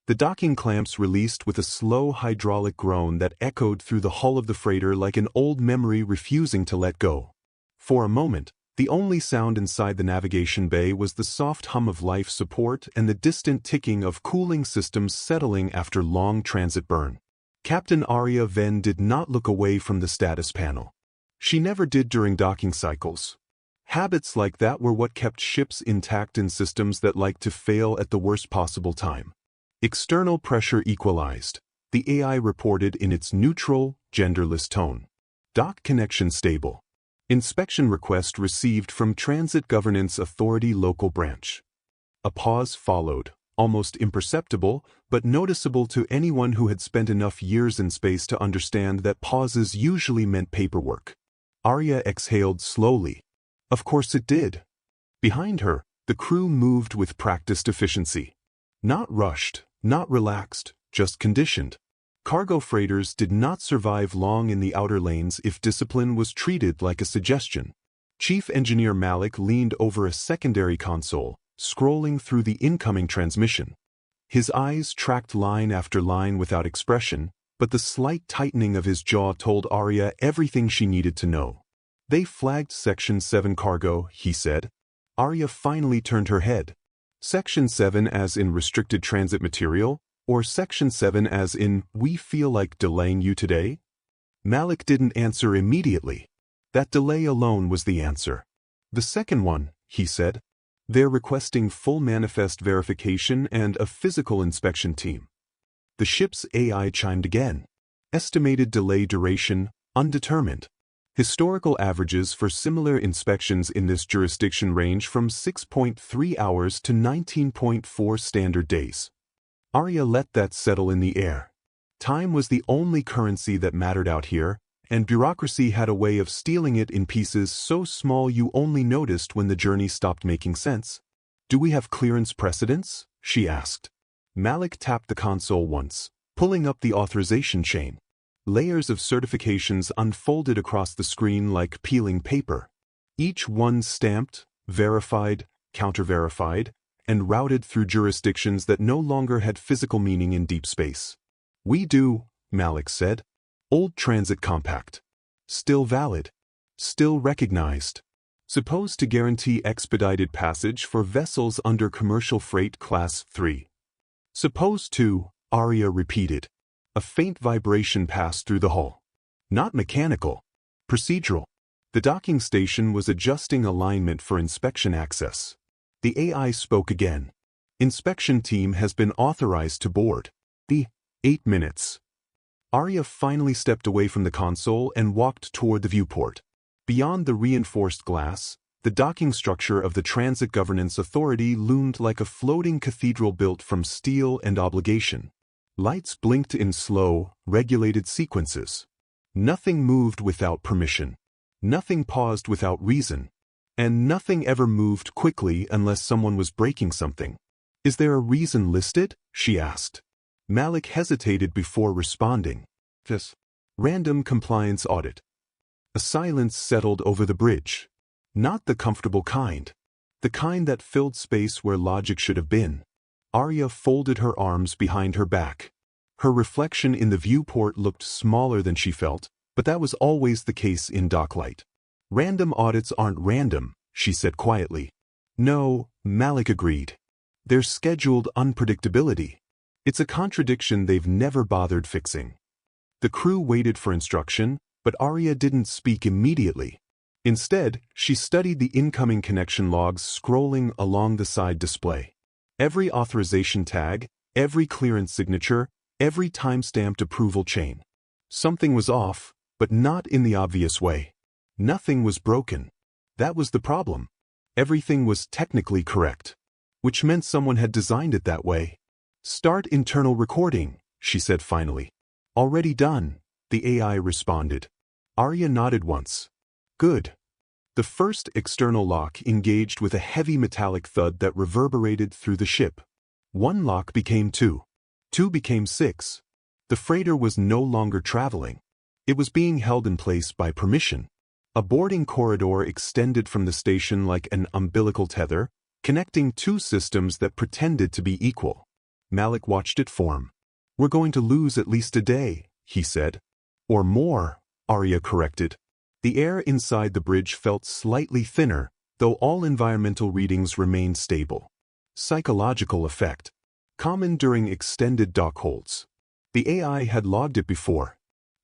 The docking clamps released with a slow hydraulic groan that echoed through the hull of the freighter like an old memory refusing to let go. For a moment, the only sound inside the navigation bay was the soft hum of life support and the distant ticking of cooling systems settling after long transit burn. Captain Arya Venn did not look away from the status panel. She never did during docking cycles. Habits like that were what kept ships intact in systems that liked to fail at the worst possible time. External pressure equalized, the AI reported in its neutral, genderless tone. Dock connection stable. Inspection request received from Transit Governance Authority Local Branch. A pause followed, almost imperceptible, but noticeable to anyone who had spent enough years in space to understand that pauses usually meant paperwork. Arya exhaled slowly. Of course it did. Behind her, the crew moved with practiced efficiency. Not rushed, not relaxed, just conditioned. Cargo freighters did not survive long in the outer lanes if discipline was treated like a suggestion. Chief Engineer Malik leaned over a secondary console, scrolling through the incoming transmission. His eyes tracked line after line without expression, but the slight tightening of his jaw told Arya everything she needed to know. They flagged Section 7 cargo, he said. Arya finally turned her head. Section 7 as in restricted transit material, or Section 7 as in we feel like delaying you today? Malik didn't answer immediately. That delay alone was the answer. The second one, he said. They're requesting full manifest verification and a physical inspection team. The ship's AI chimed again. Estimated delay duration, undetermined. Historical averages for similar inspections in this jurisdiction range from 6.3 hours to 19.4 standard days. Arya let that settle in the air. Time was the only currency that mattered out here, and bureaucracy had a way of stealing it in pieces so small you only noticed when the journey stopped making sense. Do we have clearance precedents? She asked. Malik tapped the console once, pulling up the authorization chain. Layers of certifications unfolded across the screen like peeling paper. Each one stamped, verified, counter-verified, and routed through jurisdictions that no longer had physical meaning in deep space. We do, Malik said. Old transit compact. Still valid. Still recognized. Supposed to guarantee expedited passage for vessels under commercial freight class 3. Supposed to, Arya repeated. A faint vibration passed through the hull. Not mechanical. Procedural. The docking station was adjusting alignment for inspection access. The AI spoke again. Inspection team has been authorized to board. 8 minutes. Arya finally stepped away from the console and walked toward the viewport. Beyond the reinforced glass, the docking structure of the Transit Governance Authority loomed like a floating cathedral built from steel and obligation. Lights blinked in slow, regulated sequences. Nothing moved without permission. Nothing paused without reason. And nothing ever moved quickly unless someone was breaking something. Is there a reason listed? She asked. Malik hesitated before responding. Just random compliance audit. A silence settled over the bridge. Not the comfortable kind. The kind that filled space where logic should have been. Arya folded her arms behind her back. Her reflection in the viewport looked smaller than she felt, but that was always the case in docklight. Random audits aren't random, she said quietly. No, Malik agreed. They're scheduled unpredictability. It's a contradiction they've never bothered fixing. The crew waited for instruction, but Arya didn't speak immediately. Instead, she studied the incoming connection logs scrolling along the side display. Every authorization tag, every clearance signature, every time-stamped approval chain. Something was off, but not in the obvious way. Nothing was broken. That was the problem. Everything was technically correct, which meant someone had designed it that way. Start internal recording, she said finally. Already done, the AI responded. Arya nodded once. Good. The first external lock engaged with a heavy metallic thud that reverberated through the ship. 1 lock became 2. 2 became 6. The freighter was no longer traveling. It was being held in place by permission. A boarding corridor extended from the station like an umbilical tether, connecting 2 systems that pretended to be equal. Malik watched it form. "We're going to lose at least a day," he said. "Or more," Arya corrected. The air inside the bridge felt slightly thinner, though all environmental readings remained stable. Psychological effect. Common during extended dock holds. The AI had logged it before.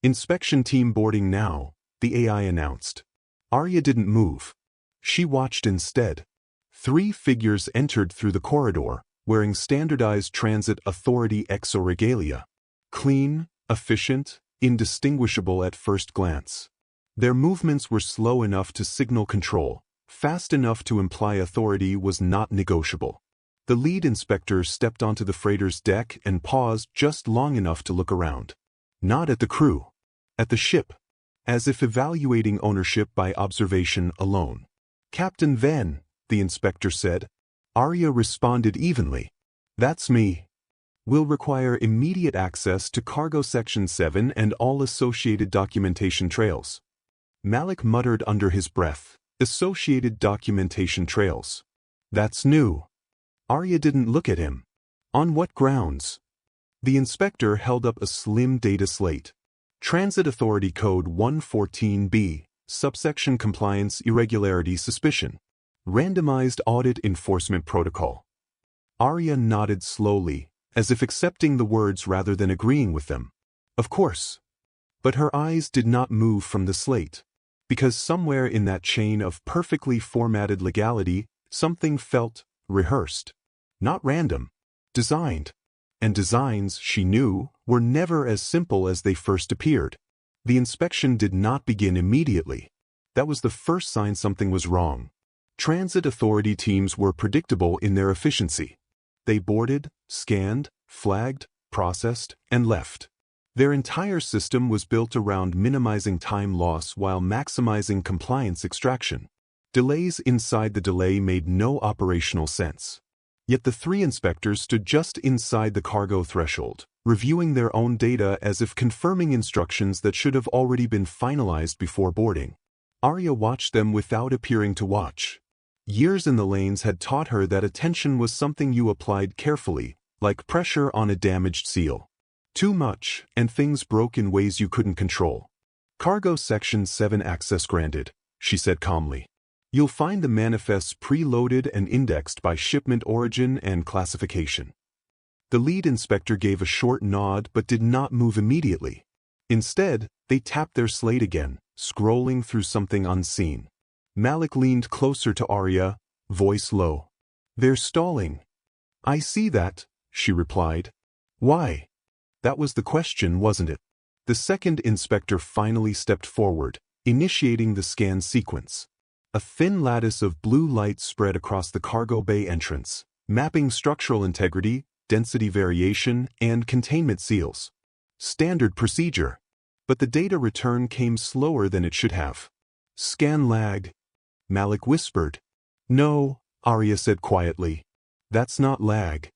"Inspection team boarding now," the AI announced. Arya didn't move. She watched instead. 3 figures entered through the corridor, wearing standardized transit authority exoregalia. Clean, efficient, indistinguishable at first glance. Their movements were slow enough to signal control, fast enough to imply authority was not negotiable. The lead inspector stepped onto the freighter's deck and paused just long enough to look around. Not at the crew. At the ship. As if evaluating ownership by observation alone. "Captain Venn," the inspector said. Arya responded evenly. "That's me. We'll require immediate access to Cargo Section 7 and all associated documentation trails." Malik muttered under his breath. "Associated documentation trails. That's new." Arya didn't look at him. "On what grounds?" The inspector held up a slim data slate. Transit Authority Code 114B, Subsection Compliance Irregularity Suspicion. Randomized Audit Enforcement Protocol. Arya nodded slowly, as if accepting the words rather than agreeing with them. Of course. But her eyes did not move from the slate. Because somewhere in that chain of perfectly formatted legality, something felt rehearsed. Not random. Designed. And designs, she knew, were never as simple as they first appeared. The inspection did not begin immediately. That was the first sign something was wrong. Transit authority teams were predictable in their efficiency. They boarded, scanned, flagged, processed, and left. Their entire system was built around minimizing time loss while maximizing compliance extraction. Delays inside the delay made no operational sense. Yet the 3 inspectors stood just inside the cargo threshold, reviewing their own data as if confirming instructions that should have already been finalized before boarding. Arya watched them without appearing to watch. Years in the lanes had taught her that attention was something you applied carefully, like pressure on a damaged seal. Too much, and things broke in ways you couldn't control. "Cargo Section 7 access granted," she said calmly. "You'll find the manifests preloaded and indexed by shipment origin and classification." The lead inspector gave a short nod but did not move immediately. Instead, they tapped their slate again, scrolling through something unseen. Malik leaned closer to Arya, voice low. "They're stalling." "I see that," she replied. "Why?" That was the question, wasn't it? The second inspector finally stepped forward, initiating the scan sequence. A thin lattice of blue light spread across the cargo bay entrance, mapping structural integrity, density variation, and containment seals. Standard procedure. But the data return came slower than it should have. "Scan lag," Malik whispered. "No," Arya said quietly. "That's not lag."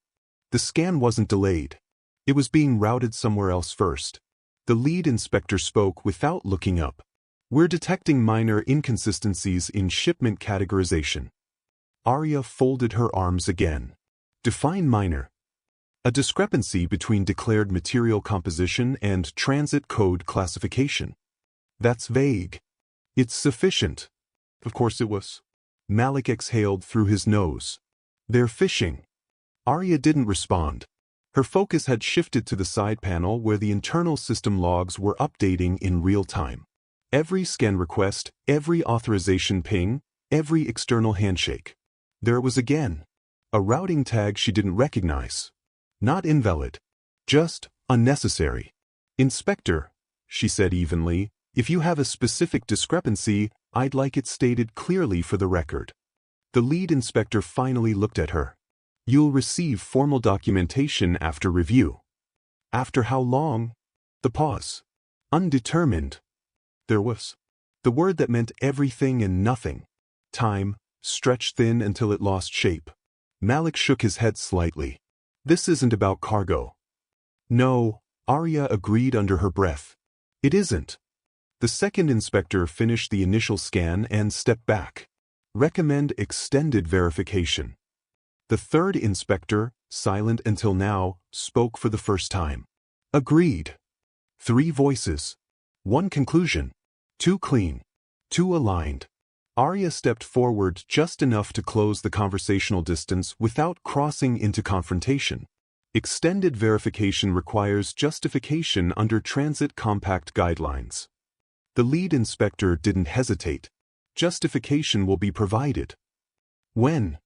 The scan wasn't delayed. It was being routed somewhere else first. The lead inspector spoke without looking up. "We're detecting minor inconsistencies in shipment categorization." Arya folded her arms again. "Define minor." "A discrepancy between declared material composition and transit code classification." "That's vague." "It's sufficient." "Of course it was." Malik exhaled through his nose. "They're fishing." Arya didn't respond. Her focus had shifted to the side panel where the internal system logs were updating in real time. Every scan request, every authorization ping, every external handshake. There it was again. A routing tag she didn't recognize. Not invalid. Just unnecessary. "Inspector," she said evenly, "if you have a specific discrepancy, I'd like it stated clearly for the record." The lead inspector finally looked at her. "You'll receive formal documentation after review." "After how long?" The pause. "Undetermined." There was the word that meant everything and nothing. Time, stretched thin until it lost shape. Malik shook his head slightly. "This isn't about cargo." "No," Arya agreed under her breath. "It isn't." The second inspector finished the initial scan and stepped back. "Recommend extended verification." The third inspector, silent until now, spoke for the first time. Agreed. 3 voices. 1 conclusion. 2 clean. 2 aligned. Arya stepped forward just enough to close the conversational distance without crossing into confrontation. Extended verification requires justification under Transit Compact guidelines. The lead inspector didn't hesitate. Justification will be provided. When?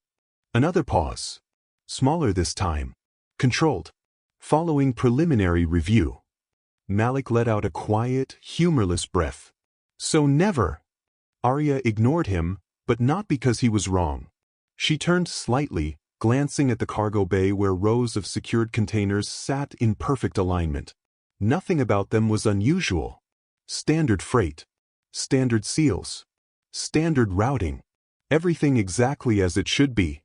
Another pause. Smaller this time. Controlled. Following preliminary review. Malik let out a quiet, humorless breath. So never. Arya ignored him, but not because he was wrong. She turned slightly, glancing at the cargo bay where rows of secured containers sat in perfect alignment. Nothing about them was unusual. Standard freight. Standard seals. Standard routing. Everything exactly as it should be.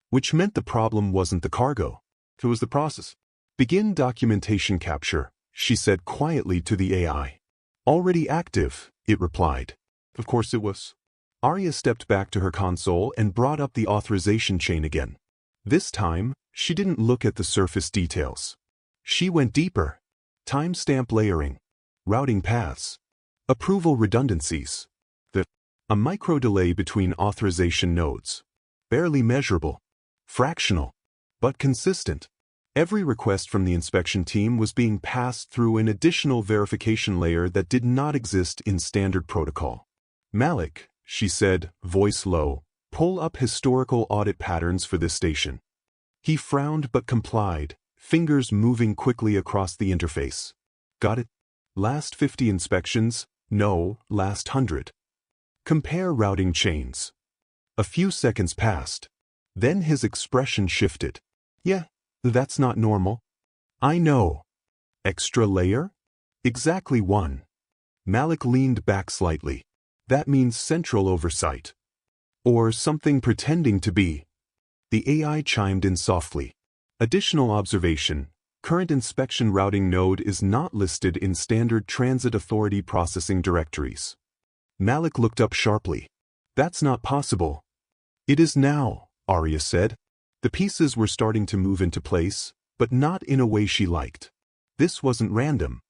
Which meant the problem wasn't the cargo. It was the process. Begin documentation capture, she said quietly to the AI. Already active, it replied. Of course it was. Arya stepped back to her console and brought up the authorization chain again. This time, she didn't look at the surface details. She went deeper. Timestamp layering. Routing paths. Approval redundancies. A micro delay between authorization nodes. Barely measurable. Fractional. But consistent. Every request from the inspection team was being passed through an additional verification layer that did not exist in standard protocol. Malik, she said, voice low, pull up historical audit patterns for this station. He frowned but complied, fingers moving quickly across the interface. Got it? Last 50 inspections? No, last 100. Compare routing chains. A few seconds passed. Then his expression shifted. Yeah, that's not normal. I know. Extra layer? Exactly 1. Malik leaned back slightly. That means central oversight. Or something pretending to be. The AI chimed in softly. Additional observation. Current inspection routing node is not listed in standard transit authority processing directories. Malik looked up sharply. That's not possible. It is now, Arya said. The pieces were starting to move into place, but not in a way she liked. This wasn't random.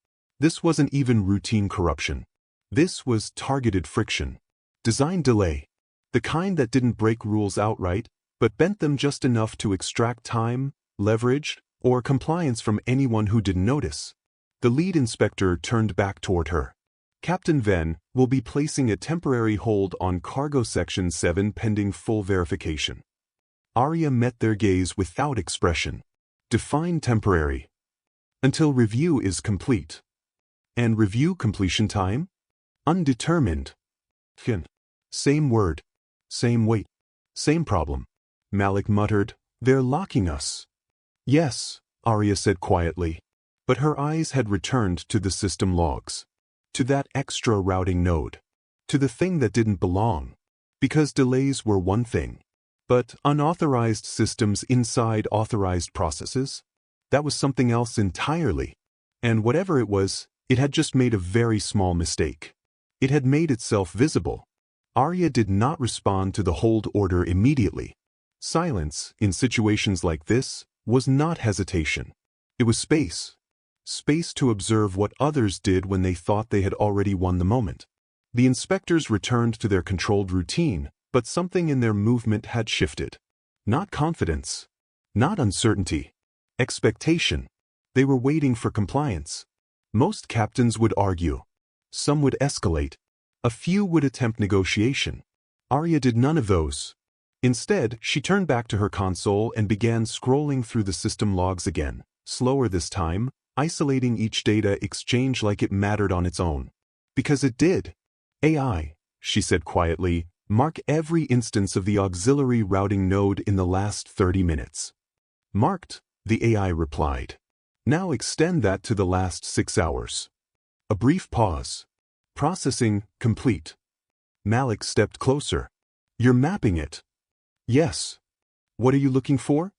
This wasn't even routine corruption. This was targeted friction. Design delay. The kind that didn't break rules outright, but bent them just enough to extract time, leverage, or compliance from anyone who didn't notice. The lead inspector turned back toward her. Captain Venn will be placing a temporary hold on Cargo Section 7 pending full verification. Arya met their gaze without expression. Define temporary. Until review is complete. And review completion time? Undetermined. Same word. Same weight. Same problem. Malik muttered, they're locking us. Yes, Arya said quietly. But her eyes had returned to the system logs. To that extra routing node. To the thing that didn't belong. Because delays were one thing. But unauthorized systems inside authorized processes? That was something else entirely. And whatever it was, it had just made a very small mistake. It had made itself visible. Arya did not respond to the hold order immediately. Silence, in situations like this, was not hesitation. It was space. Space to observe what others did when they thought they had already won the moment. The inspectors returned to their controlled routine, but something in their movement had shifted. Not confidence. Not uncertainty. Expectation. They were waiting for compliance. Most captains would argue. Some would escalate. A few would attempt negotiation. Arya did none of those. Instead, she turned back to her console and began scrolling through the system logs again, slower this time, isolating each data exchange like it mattered on its own. Because it did. AI, she said quietly, mark every instance of the auxiliary routing node in the last 30 minutes. Marked, the AI replied. Now extend that to the last 6 hours. A brief pause. Processing complete. Malik stepped closer. You're mapping it. Yes. What are you looking for?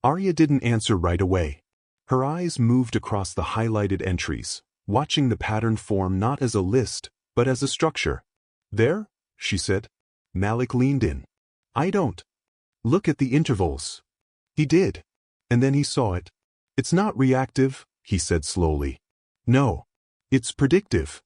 Arya didn't answer right away. Her eyes moved across the highlighted entries, watching the pattern form not as a list, but as a structure. There, she said. Malik leaned in. I don't. Look at the intervals. He did. And then he saw it. It's not reactive, he said slowly. No. It's predictive.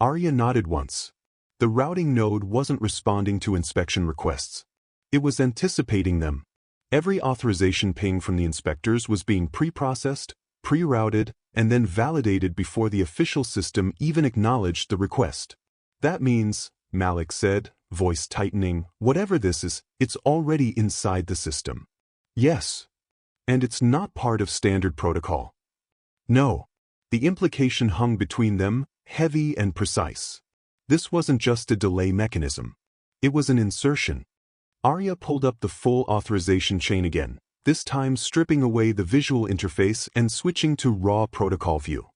Arya nodded once. The routing node wasn't responding to inspection requests. It was anticipating them. Every authorization ping from the inspectors was being pre-processed, pre-routed, and then validated before the official system even acknowledged the request. That means, Malik said, voice tightening, whatever this is, it's already inside the system. Yes. And it's not part of standard protocol. No. The implication hung between them, heavy and precise. This wasn't just a delay mechanism. It was an insertion. Arya pulled up the full authorization chain again, this time stripping away the visual interface and switching to raw protocol view.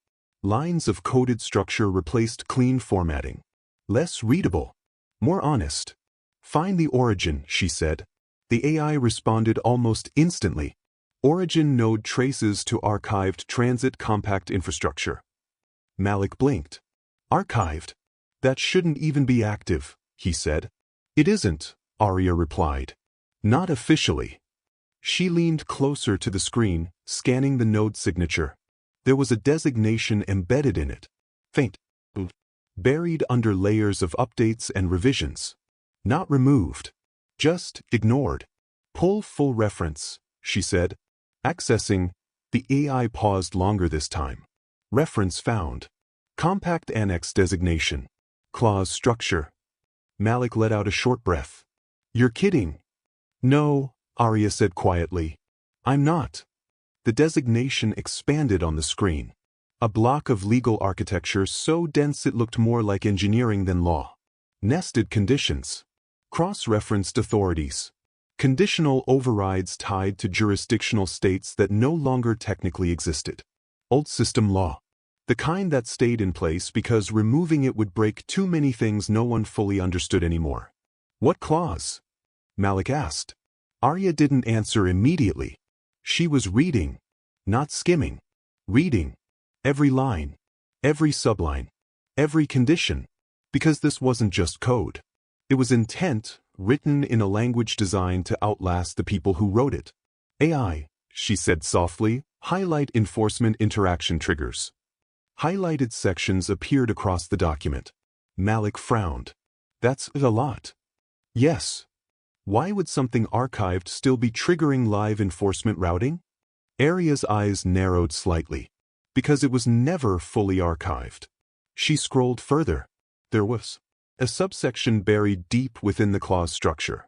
Lines of coded structure replaced clean formatting. Less readable. More honest. Find the origin, she said. The AI responded almost instantly. Origin node traces to archived transit compact infrastructure. Malik blinked. Archived? That shouldn't even be active, he said. It isn't, Arya replied. Not officially. She leaned closer to the screen, scanning the node signature. There was a designation embedded in it. Faint. Buried under layers of updates and revisions. Not removed. Just ignored. Pull full reference, she said. Accessing. The AI paused longer this time. Reference found. Compact annex designation. Clause structure. Malik let out a short breath. You're kidding. No, Arya said quietly. I'm not. The designation expanded on the screen. A block of legal architecture so dense it looked more like engineering than law. Nested conditions. Cross-referenced authorities. Conditional overrides tied to jurisdictional states that no longer technically existed. Old system law. The kind that stayed in place because removing it would break too many things no one fully understood anymore. What clause? Malik asked. Arya didn't answer immediately. She was reading. Not skimming. Reading. Every line. Every subline. Every condition. Because this wasn't just code. It was intent, written in a language designed to outlast the people who wrote it. AI, she said softly, highlight enforcement interaction triggers. Highlighted sections appeared across the document. Malik frowned. That's a lot. Yes. Why would something archived still be triggering live enforcement routing? Arya's eyes narrowed slightly. Because it was never fully archived. She scrolled further. There was a subsection buried deep within the clause structure.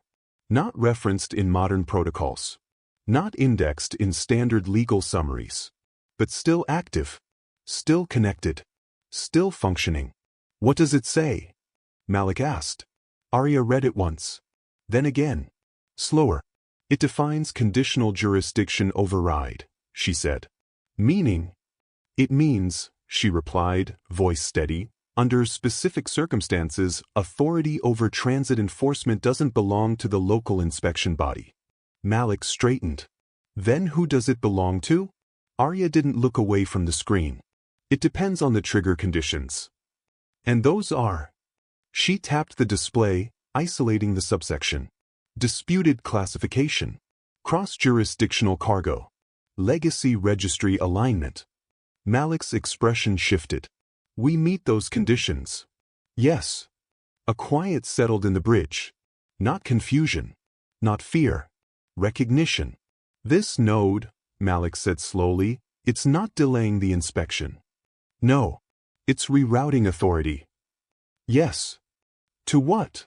Not referenced in modern protocols. Not indexed in standard legal summaries. But still active. Still connected. Still functioning. What does it say? Malik asked. Arya read it once. Then again. Slower. It defines conditional jurisdiction override, she said. Meaning? It means, she replied, voice steady, under specific circumstances, authority over transit enforcement doesn't belong to the local inspection body. Malik straightened. Then who does it belong to? Arya didn't look away from the screen. It depends on the trigger conditions. And those are. She tapped the display, isolating the subsection. Disputed classification. Cross-jurisdictional cargo. Legacy registry alignment. Malik's expression shifted. We meet those conditions. Yes. A quiet settled in the bridge. Not confusion. Not fear. Recognition. This node, Malik said slowly, it's not delaying the inspection. No. It's rerouting authority. Yes. To what?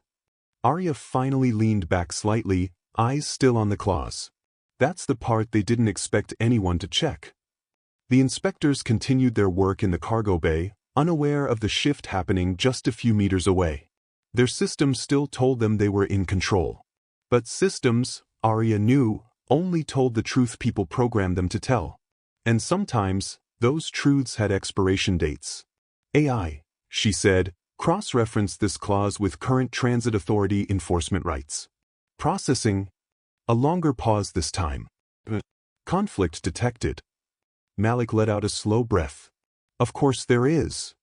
Arya finally leaned back slightly, eyes still on the clause. That's the part they didn't expect anyone to check. The inspectors continued their work in the cargo bay, unaware of the shift happening just a few meters away. Their systems still told them they were in control. But systems, Arya knew, only told the truth people programmed them to tell. And sometimes, those truths had expiration dates. AI, she said, cross-reference this clause with current transit authority enforcement rights. Processing. A longer pause this time. Conflict detected. Malik let out a slow breath. Of course there is.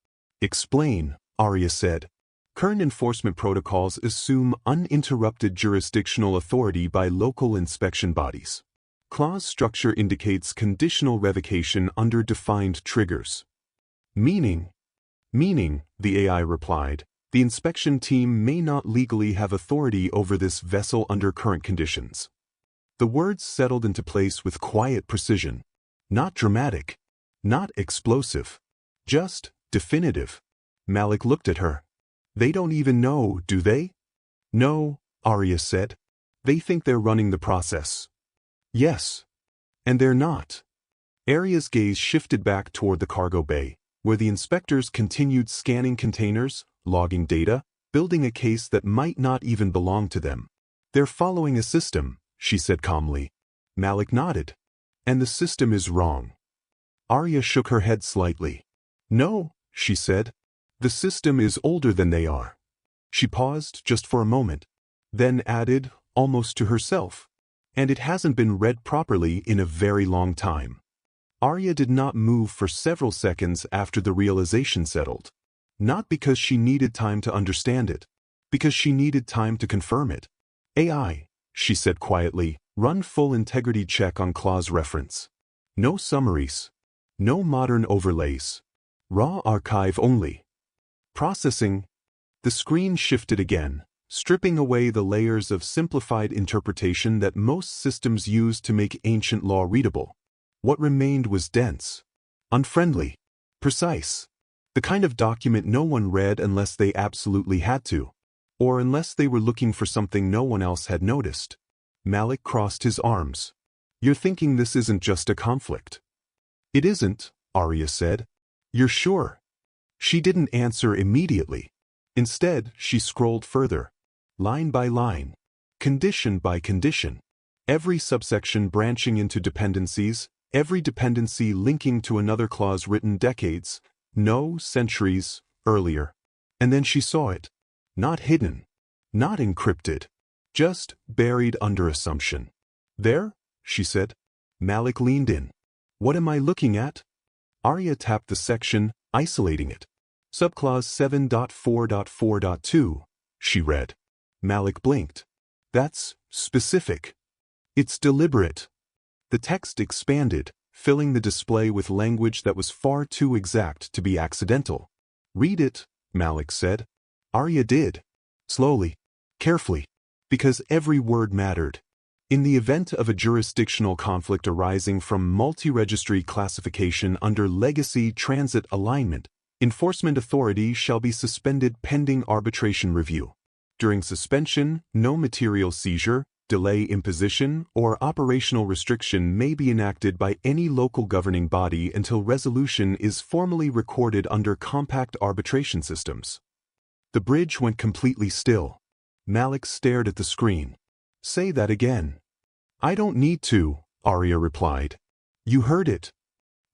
Explain, Arya said. Current enforcement protocols assume uninterrupted jurisdictional authority by local inspection bodies. Clause structure indicates conditional revocation under defined triggers. Meaning, the AI replied, the inspection team may not legally have authority over this vessel under current conditions. The words settled into place with quiet precision. Not dramatic, not explosive, just definitive. Malik looked at her. They don't even know, do they? No, Arya said. They think they're running the process. Yes. And they're not. Arya's gaze shifted back toward the cargo bay, where the inspectors continued scanning containers, logging data, building a case that might not even belong to them. They're following a system, she said calmly. Malik nodded. And the system is wrong. Arya shook her head slightly. No, she said. The system is older than they are. She paused just for a moment, then added, almost to herself, and it hasn't been read properly in a very long time. Arya did not move for several seconds after the realization settled. Not because she needed time to understand it, because she needed time to confirm it. AI, she said quietly, run full integrity check on clause reference. No summaries. No modern overlays. Raw archive only. Processing. The screen shifted again, stripping away the layers of simplified interpretation that most systems use to make ancient law readable. What remained was dense, unfriendly, precise. The kind of document no one read unless they absolutely had to, or unless they were looking for something no one else had noticed. Malik crossed his arms. You're thinking this isn't just a conflict. It isn't, Arya said. You're sure? She didn't answer immediately. Instead, she scrolled further, line by line, condition by condition, every subsection branching into dependencies, every dependency linking to another clause written decades, no centuries, earlier. And then she saw it. Not hidden, not encrypted, just buried under assumption. There, she said. Malik leaned in. What am I looking at? Arya tapped the section, isolating it. Subclause 7.4.4.2, she read. Malik blinked. That's specific. It's deliberate. The text expanded, filling the display with language that was far too exact to be accidental. Read it, Malik said. Arya did. Slowly, carefully, because every word mattered. In the event of a jurisdictional conflict arising from multi-registry classification under legacy transit alignment, enforcement authority shall be suspended pending arbitration review. During suspension, no material seizure, delay imposition, or operational restriction may be enacted by any local governing body until resolution is formally recorded under compact arbitration systems. The bridge went completely still. Malik stared at the screen. Say that again. I don't need to, Arya replied. You heard it.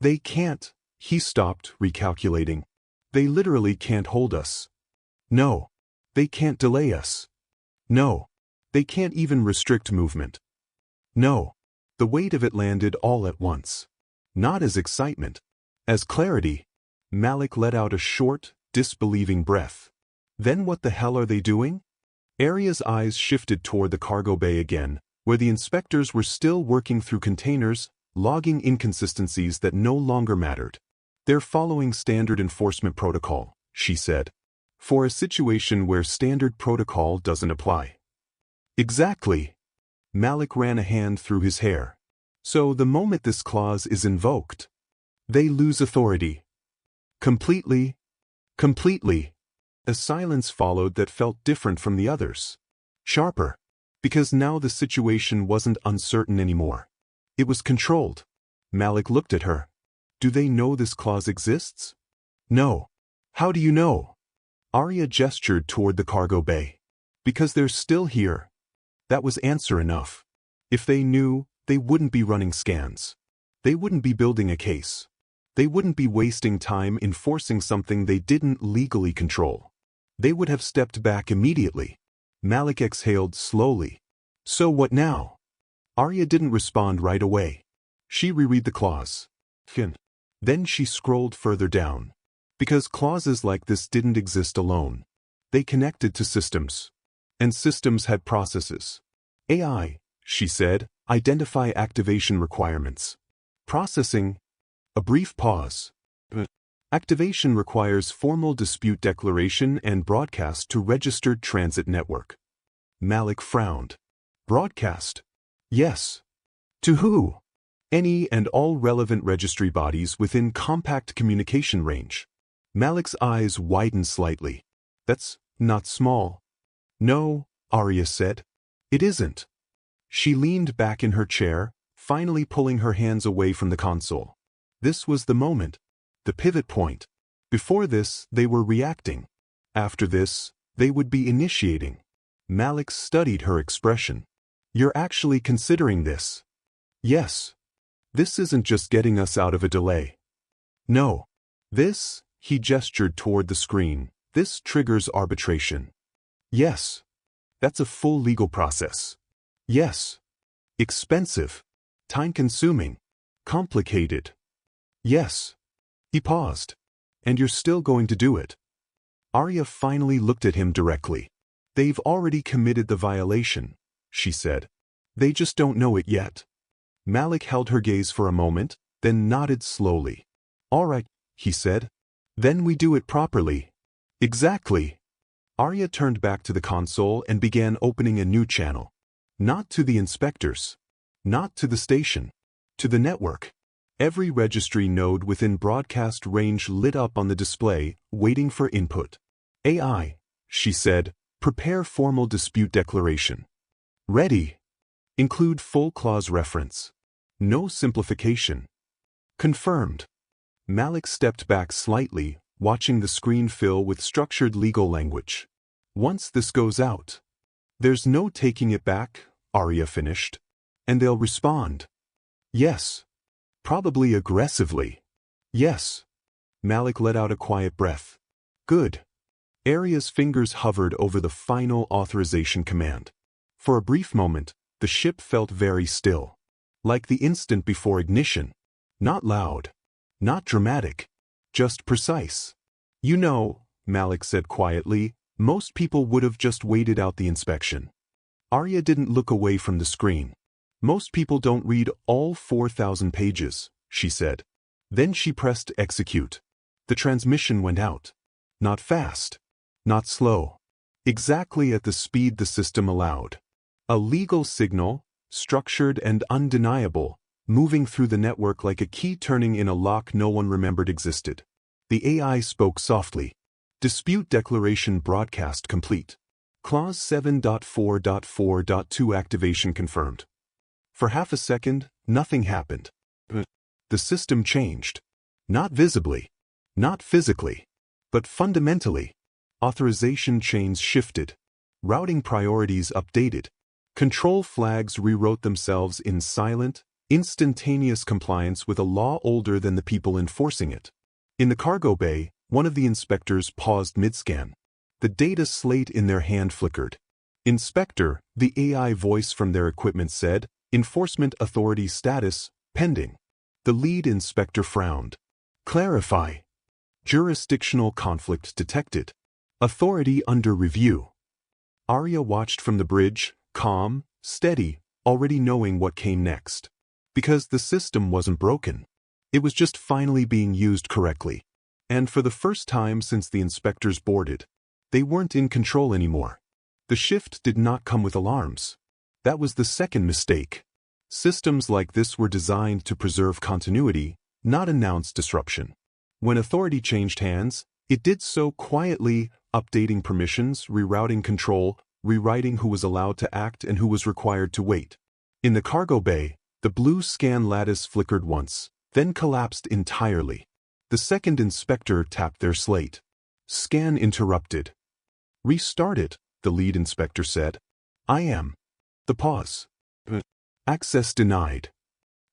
They can't. He stopped, recalculating. They literally can't hold us. No. They can't delay us. No. They can't even restrict movement. No. The weight of it landed all at once. Not as excitement. As clarity. Malik let out a short, disbelieving breath. Then what the hell are they doing? Arya's eyes shifted toward the cargo bay again, where the inspectors were still working through containers, logging inconsistencies that no longer mattered. They're following standard enforcement protocol, she said. For a situation where standard protocol doesn't apply. Exactly. Malik ran a hand through his hair. So the moment this clause is invoked, they lose authority. Completely. Completely. A silence followed that felt different from the others. Sharper. Because now the situation wasn't uncertain anymore. It was controlled. Malik looked at her. Do they know this clause exists? No. How do you know? Arya gestured toward the cargo bay. Because they're still here. That was answer enough. If they knew, they wouldn't be running scans. They wouldn't be building a case. They wouldn't be wasting time enforcing something they didn't legally control. They would have stepped back immediately. Malik exhaled slowly. So what now? Arya didn't respond right away. She reread the clause. Then she scrolled further down. Because clauses like this didn't exist alone. They connected to systems. And systems had processes. AI, she said, Identify activation requirements. Processing. A brief pause. Activation requires formal dispute declaration and broadcast to registered transit network. Malik frowned. Broadcast? Yes. To who? Any and all relevant registry bodies within compact communication range. Malik's eyes widened slightly. That's not small. No, Arya said. It isn't. She leaned back in her chair, finally pulling her hands away from the console. This was the moment. The pivot point. Before this, they were reacting. After this, they would be initiating. Malik studied her expression. You're actually considering this? Yes. This isn't just getting us out of a delay. No. This, he gestured toward the screen, this triggers arbitration. Yes. That's a full legal process. Yes. Expensive. Time-consuming. Complicated. Yes. He paused. And you're still going to do it? Arya finally looked at him directly. They've already committed the violation, she said. They just don't know it yet. Malik held her gaze for a moment, then nodded slowly. All right, he said. Then we do it properly. Exactly. Arya turned back to the console and began opening a new channel. Not to the inspectors. Not to the station. To the network. Every registry node within broadcast range lit up on the display, waiting for input. AI, she said, prepare formal dispute declaration. Ready. Include full clause reference. No simplification. Confirmed. Malik stepped back slightly, watching the screen fill with structured legal language. Once this goes out, there's no taking it back, Arya finished. And they'll respond. Yes. Probably aggressively. Yes. Malik let out a quiet breath. Good. Arya's fingers hovered over the final authorization command. For a brief moment, the ship felt very still. Like the instant before ignition. Not loud. Not dramatic. Just precise. You know, Malik said quietly, most people would have just waited out the inspection. Arya didn't look away from the screen. Most people don't read all 4,000 pages, she said. Then she pressed execute. The transmission went out. Not fast. Not slow. Exactly at the speed the system allowed. A legal signal, structured and undeniable, moving through the network like a key turning in a lock no one remembered existed. The AI spoke softly. Dispute declaration broadcast complete. Clause 7.4.4.2 activation confirmed. For half a second, nothing happened. The system changed. Not visibly. Not physically. But fundamentally. Authorization chains shifted. Routing priorities updated. Control flags rewrote themselves in silent, instantaneous compliance with a law older than the people enforcing it. In the cargo bay, one of the inspectors paused mid-scan. The data slate in their hand flickered. Inspector, the AI voice from their equipment said, Enforcement Authority status, pending. The lead inspector frowned. Clarify. Jurisdictional conflict detected. Authority under review. Arya watched from the bridge, calm, steady, already knowing what came next. Because the system wasn't broken. It was just finally being used correctly. And for the first time since the inspectors boarded, they weren't in control anymore. The shift did not come with alarms. That was the second mistake. Systems like this were designed to preserve continuity, not announce disruption. When authority changed hands, it did so quietly, updating permissions, rerouting control, rewriting who was allowed to act and who was required to wait. In the cargo bay, the blue scan lattice flickered once, then collapsed entirely. The second inspector tapped their slate. Scan interrupted. Restart it, the lead inspector said. I am. The pause. Access denied.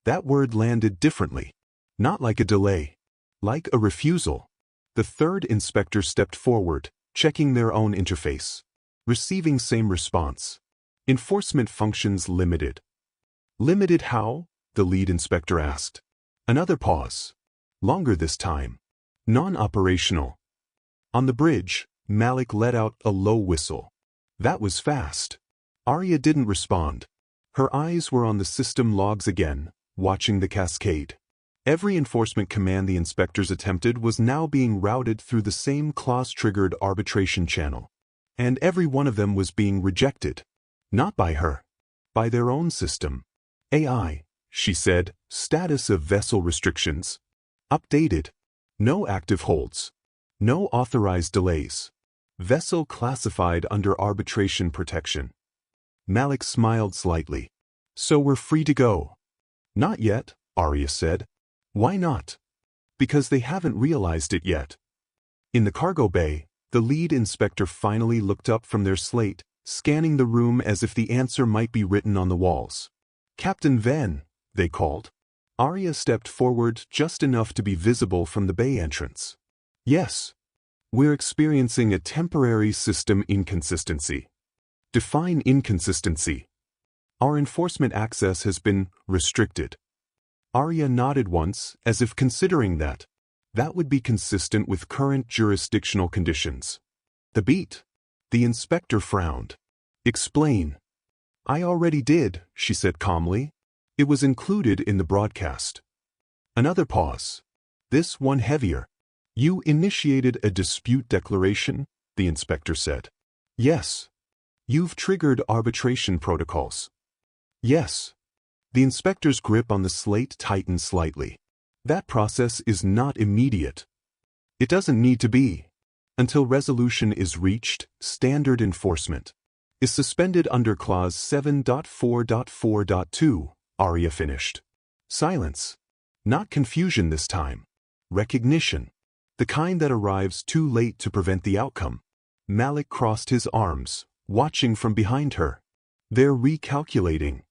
That word landed differently. Not like a delay. Like a refusal. The third inspector stepped forward, checking their own interface. Receiving same response. Enforcement functions limited. Limited how? The lead inspector asked. Another pause. Longer this time. Non-operational. On the bridge, Malik let out a low whistle. That was fast. Arya didn't respond. Her eyes were on the system logs again, watching the cascade. Every enforcement command the inspectors attempted was now being routed through the same clause-triggered arbitration channel. And every one of them was being rejected. Not by her. By their own system. AI, she said, status of vessel restrictions. Updated. No active holds. No authorized delays. Vessel classified under arbitration protection. Malik smiled slightly. So we're free to go. Not yet, Arya said. Why not? Because they haven't realized it yet. In the cargo bay, the lead inspector finally looked up from their slate, scanning the room as if the answer might be written on the walls. Captain Venn, they called. Arya stepped forward just enough to be visible from the bay entrance. Yes. We're experiencing a temporary system inconsistency. Define inconsistency. Our enforcement access has been restricted. Arya nodded once, as if considering that. That would be consistent with current jurisdictional conditions. The beat. The inspector frowned. Explain. I already did, she said calmly. It was included in the broadcast. Another pause. This one heavier. You initiated a dispute declaration, the inspector said. Yes. You've triggered arbitration protocols. Yes. The inspector's grip on the slate tightened slightly. That process is not immediate. It doesn't need to be. Until resolution is reached, standard enforcement is suspended under Clause 7.4.4.2, Arya finished. Silence. Not confusion this time. Recognition. The kind that arrives too late to prevent the outcome. Malik crossed his arms, watching from behind her. They're recalculating.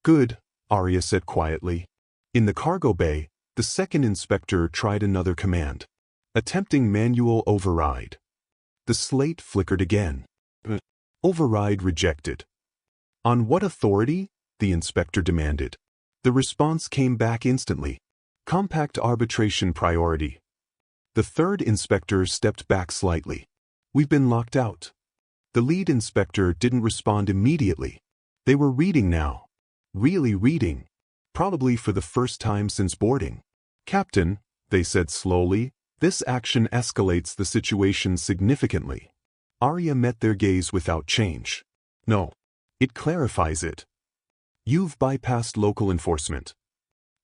Good, Arya said quietly. In the cargo bay, the second inspector tried another command. Attempting manual override. The slate flickered again. Override rejected. On what authority? The inspector demanded. The response came back instantly. Compact arbitration priority. The third inspector stepped back slightly. We've been locked out. The lead inspector didn't respond immediately. They were reading now. Really reading. Probably for the first time since boarding. Captain, they said slowly, this action escalates the situation significantly. Arya met their gaze without change. No. It clarifies it. You've bypassed local enforcement.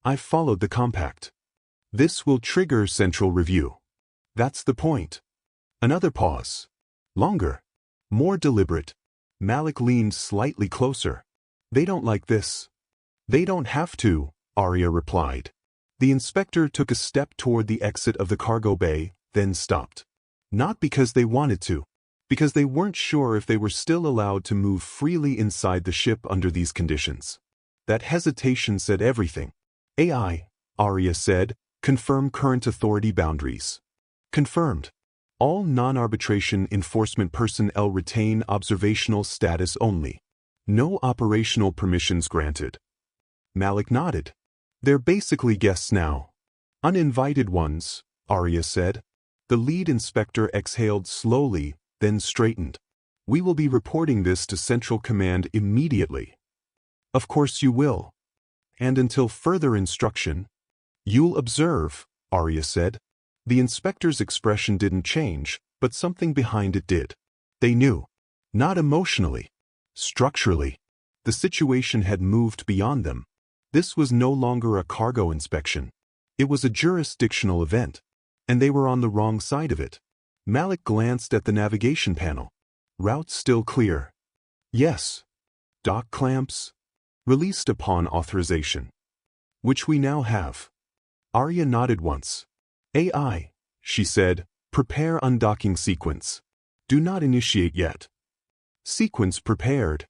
I've followed the compact. This will trigger central review. That's the point. Another pause. Longer. More deliberate. Malik leaned slightly closer. They don't like this. They don't have to, Arya replied. The inspector took a step toward the exit of the cargo bay, then stopped. Not because they wanted to. Because they weren't sure if they were still allowed to move freely inside the ship under these conditions. That hesitation said everything. AI, Arya said, confirm current authority boundaries. Confirmed. All non-arbitration enforcement personnel retain observational status only. No operational permissions granted. Malik nodded. They're basically guests now. Uninvited ones, Arya said. The lead inspector exhaled slowly, then straightened. We will be reporting this to Central Command immediately. Of course you will. And until further instruction, you'll observe, Arya said. The inspector's expression didn't change, but something behind it did. They knew. Not emotionally. Structurally. The situation had moved beyond them. This was no longer a cargo inspection. It was a jurisdictional event. And they were on the wrong side of it. Malik glanced at the navigation panel. Route still clear. Yes. Dock clamps. Released upon authorization. Which we now have. Arya nodded once. AI, she said, prepare undocking sequence. Do not initiate yet. Sequence prepared.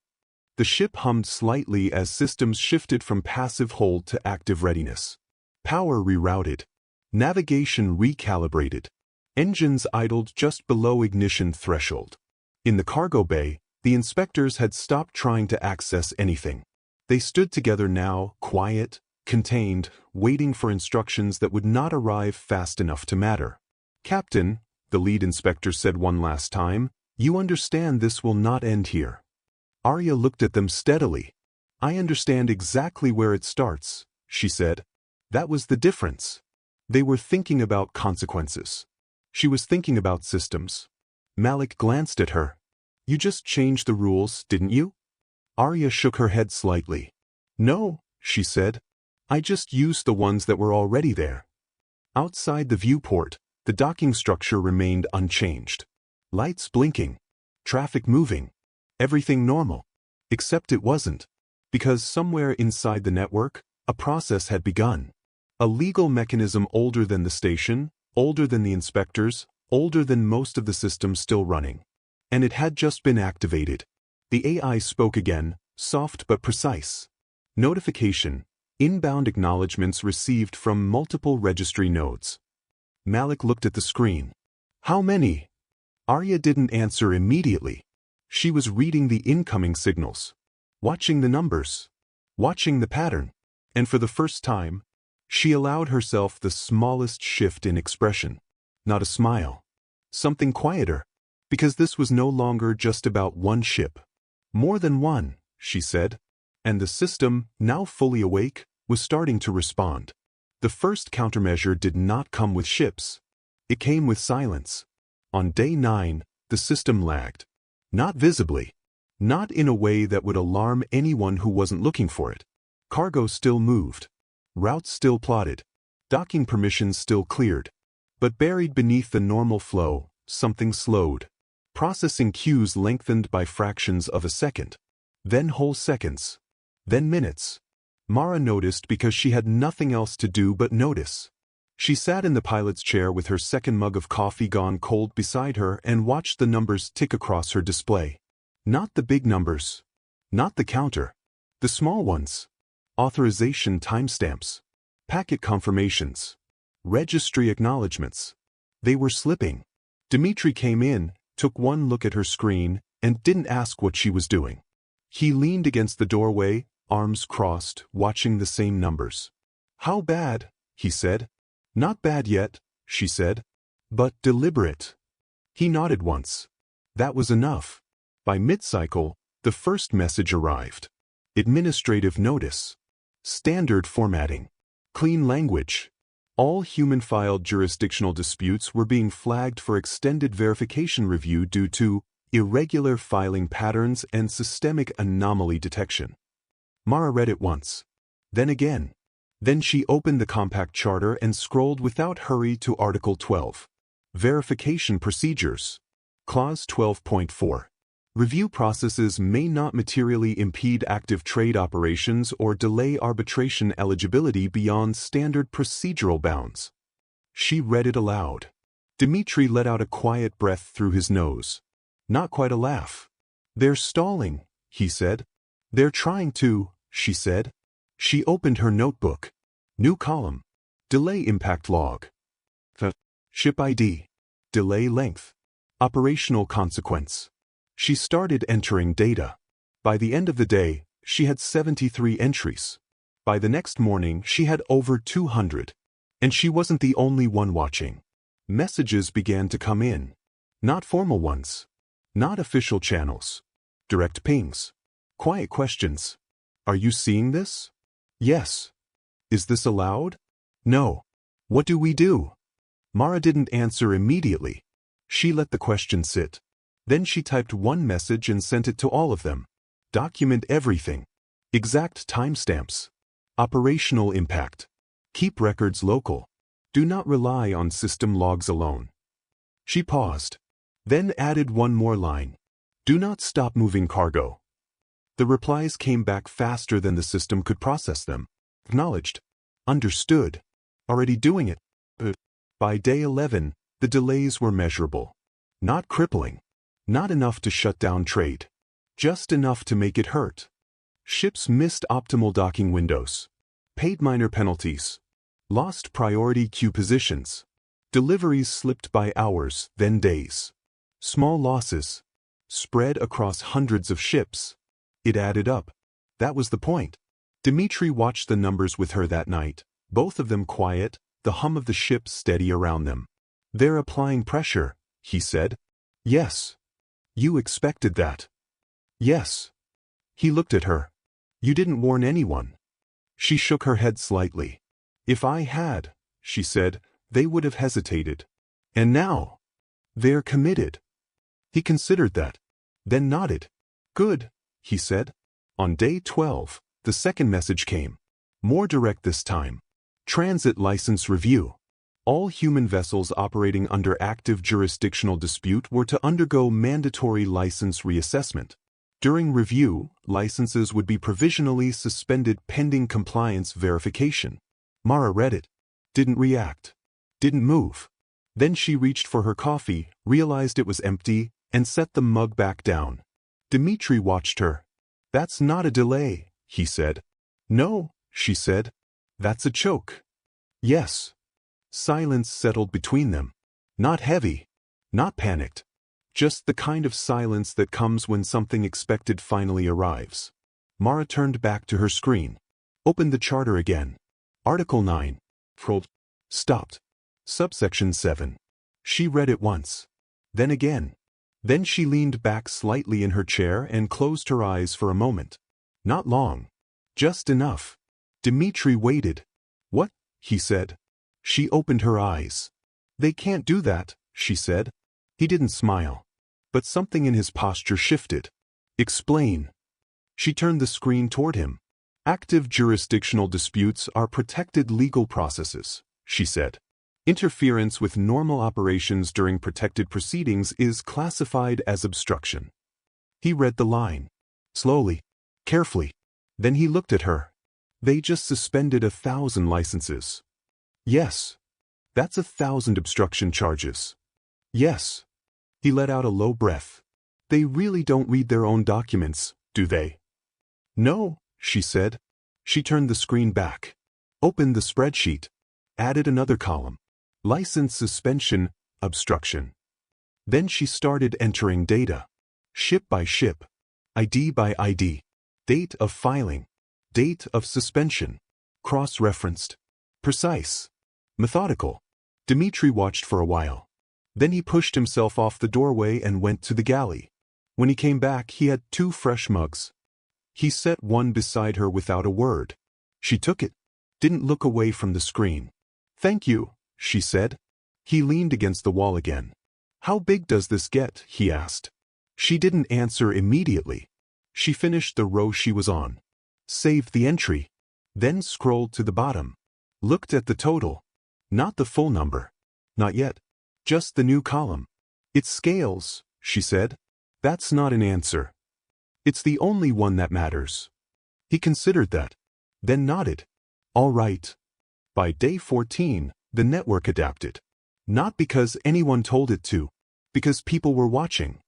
The ship hummed slightly as systems shifted from passive hold to active readiness. Power rerouted. Navigation recalibrated. Engines idled just below ignition threshold. In the cargo bay, the inspectors had stopped trying to access anything. They stood together now, quiet, contained, waiting for instructions that would not arrive fast enough to matter. Captain, the lead inspector said one last time, you understand this will not end here. Arya looked at them steadily. I understand exactly where it starts, she said. That was the difference. They were thinking about consequences. She was thinking about systems. Malik glanced at her. You just changed the rules, didn't you? Arya shook her head slightly. No, she said. I just used the ones that were already there. Outside the viewport, the docking structure remained unchanged. Lights blinking. Traffic moving. Everything normal. Except it wasn't. Because somewhere inside the network, a process had begun. A legal mechanism older than the station, older than the inspectors, older than most of the systems still running. And it had just been activated. The AI spoke again, soft but precise. Notification. Inbound acknowledgements received from multiple registry nodes. Malik looked at the screen. How many? Arya didn't answer immediately. She was reading the incoming signals. Watching the numbers. Watching the pattern. And for the first time, she allowed herself the smallest shift in expression. Not a smile. Something quieter. Because this was no longer just about one ship. More than one, she said. And the system, now fully awake, was starting to respond. The first countermeasure did not come with ships. It came with silence. On day 9, the system lagged. Not visibly. Not in a way that would alarm anyone who wasn't looking for it. Cargo still moved. Routes still plotted. Docking permissions still cleared. But buried beneath the normal flow, something slowed. Processing queues lengthened by fractions of a second. Then whole seconds. Then minutes. Mara noticed because she had nothing else to do but notice. She sat in the pilot's chair with her second mug of coffee gone cold beside her and watched the numbers tick across her display. Not the big numbers. Not the counter. The small ones. Authorization timestamps. Packet confirmations. Registry acknowledgements. They were slipping. Dimitri came in, took one look at her screen, and didn't ask what she was doing. He leaned against the doorway, arms crossed, watching the same numbers. How bad? He said. Not bad yet, she said. But deliberate. He nodded once. That was enough. By mid-cycle, the first message arrived. Administrative notice. Standard formatting. Clean language. All human-filed jurisdictional disputes were being flagged for extended verification review due to irregular filing patterns and systemic anomaly detection. Mara read it once. Then again. Then she opened the compact charter and scrolled without hurry to Article 12. Verification procedures. Clause 12.4. Review processes may not materially impede active trade operations or delay arbitration eligibility beyond standard procedural bounds. She read it aloud. Dimitri let out a quiet breath through his nose. Not quite a laugh. They're stalling, he said. They're trying to, she said. She opened her notebook. New column. Delay impact log. Ship ID. Delay length. Operational consequence. She started entering data. By the end of the day, she had 73 entries. By the next morning, she had over 200. And she wasn't the only one watching. Messages began to come in. Not formal ones. Not official channels. Direct pings. Quiet questions. Are you seeing this? Yes. Is this allowed? No. What do we do? Mara didn't answer immediately. She let the question sit. Then she typed one message and sent it to all of them. Document everything. Exact timestamps. Operational impact. Keep records local. Do not rely on system logs alone. She paused. Then added one more line. Do not stop moving cargo. The replies came back faster than the system could process them. Acknowledged. Understood. Already doing it. But by day 11, the delays were measurable. Not crippling. Not enough to shut down trade. Just enough to make it hurt. Ships missed optimal docking windows. Paid minor penalties. Lost priority queue positions. Deliveries slipped by hours, then days. Small losses. Spread across hundreds of ships. It added up. That was the point. Dimitri watched the numbers with her that night, both of them quiet, the hum of the ship steady around them. They're applying pressure, he said. Yes. You expected that. Yes. He looked at her. You didn't warn anyone. She shook her head slightly. If I had, she said, they would have hesitated. And now, they're committed. He considered that, then nodded. Good, he said. On day 12, the second message came. More direct this time. Transit license review. All human vessels operating under active jurisdictional dispute were to undergo mandatory license reassessment. During review, licenses would be provisionally suspended pending compliance verification. Mara read it. Didn't react. Didn't move. Then she reached for her coffee, realized it was empty, and set the mug back down. Dmitri watched her. That's not a delay, he said. No, she said. That's a choke. Yes. Silence settled between them. Not heavy. Not panicked. Just the kind of silence that comes when something expected finally arrives. Mara turned back to her screen. Opened the charter again. Article 9. Stopped. Subsection 7. She read it once. Then again. Then she leaned back slightly in her chair and closed her eyes for a moment. Not long. Just enough. Dmitri waited. What? He said. She opened her eyes. They can't do that, she said. He didn't smile. But something in his posture shifted. Explain. She turned the screen toward him. Active jurisdictional disputes are protected legal processes, she said. Interference with normal operations during protected proceedings is classified as obstruction. He read the line. Slowly. Carefully. Then he looked at her. They just suspended 1,000 licenses. Yes. That's 1,000 obstruction charges. Yes. He let out a low breath. They really don't read their own documents, do they? No, she said. She turned the screen back. Opened the spreadsheet. Added another column. License suspension, obstruction. Then she started entering data. Ship by ship. ID by ID. Date of filing. Date of suspension. Cross-referenced. Precise. Methodical. Dmitri watched for a while. Then he pushed himself off the doorway and went to the galley. When he came back, he had 2 fresh mugs. He set one beside her without a word. She took it. Didn't look away from the screen. Thank you, she said. He leaned against the wall again. How big does this get? He asked. She didn't answer immediately. She finished the row she was on. Saved the entry. Then scrolled to the bottom. Looked at the total. Not the full number. Not yet. Just the new column. It scales, she said. That's not an answer. It's the only one that matters. He considered that. Then nodded. All right. By day 14, the network adapted. Not because anyone told it to. Because people were watching.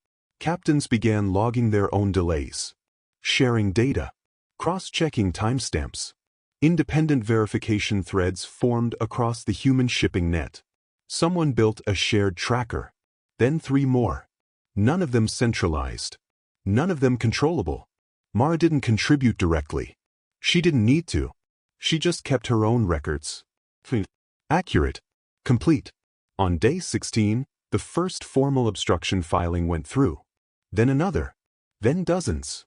Captains began logging their own delays. Sharing data. Cross-checking timestamps. Independent verification threads formed across the human shipping net. Someone built a shared tracker. Then 3 more. None of them centralized. None of them controllable. Mara didn't contribute directly. She didn't need to. She just kept her own records. Accurate. Complete. On day 16, the first formal obstruction filing went through. Then another. Then dozens.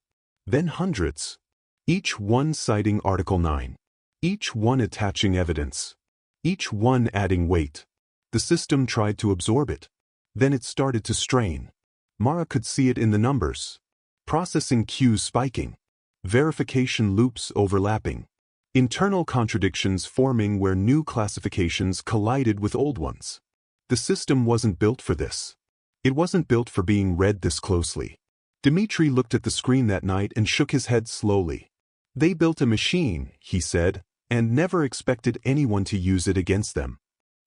Then hundreds. Each one citing Article 9. Each one attaching evidence. Each one adding weight. The system tried to absorb it. Then it started to strain. Mara could see it in the numbers. Processing queues spiking. Verification loops overlapping. Internal contradictions forming where new classifications collided with old ones. The system wasn't built for this. It wasn't built for being read this closely. Dmitri looked at the screen that night and shook his head slowly. They built a machine, he said, and never expected anyone to use it against them.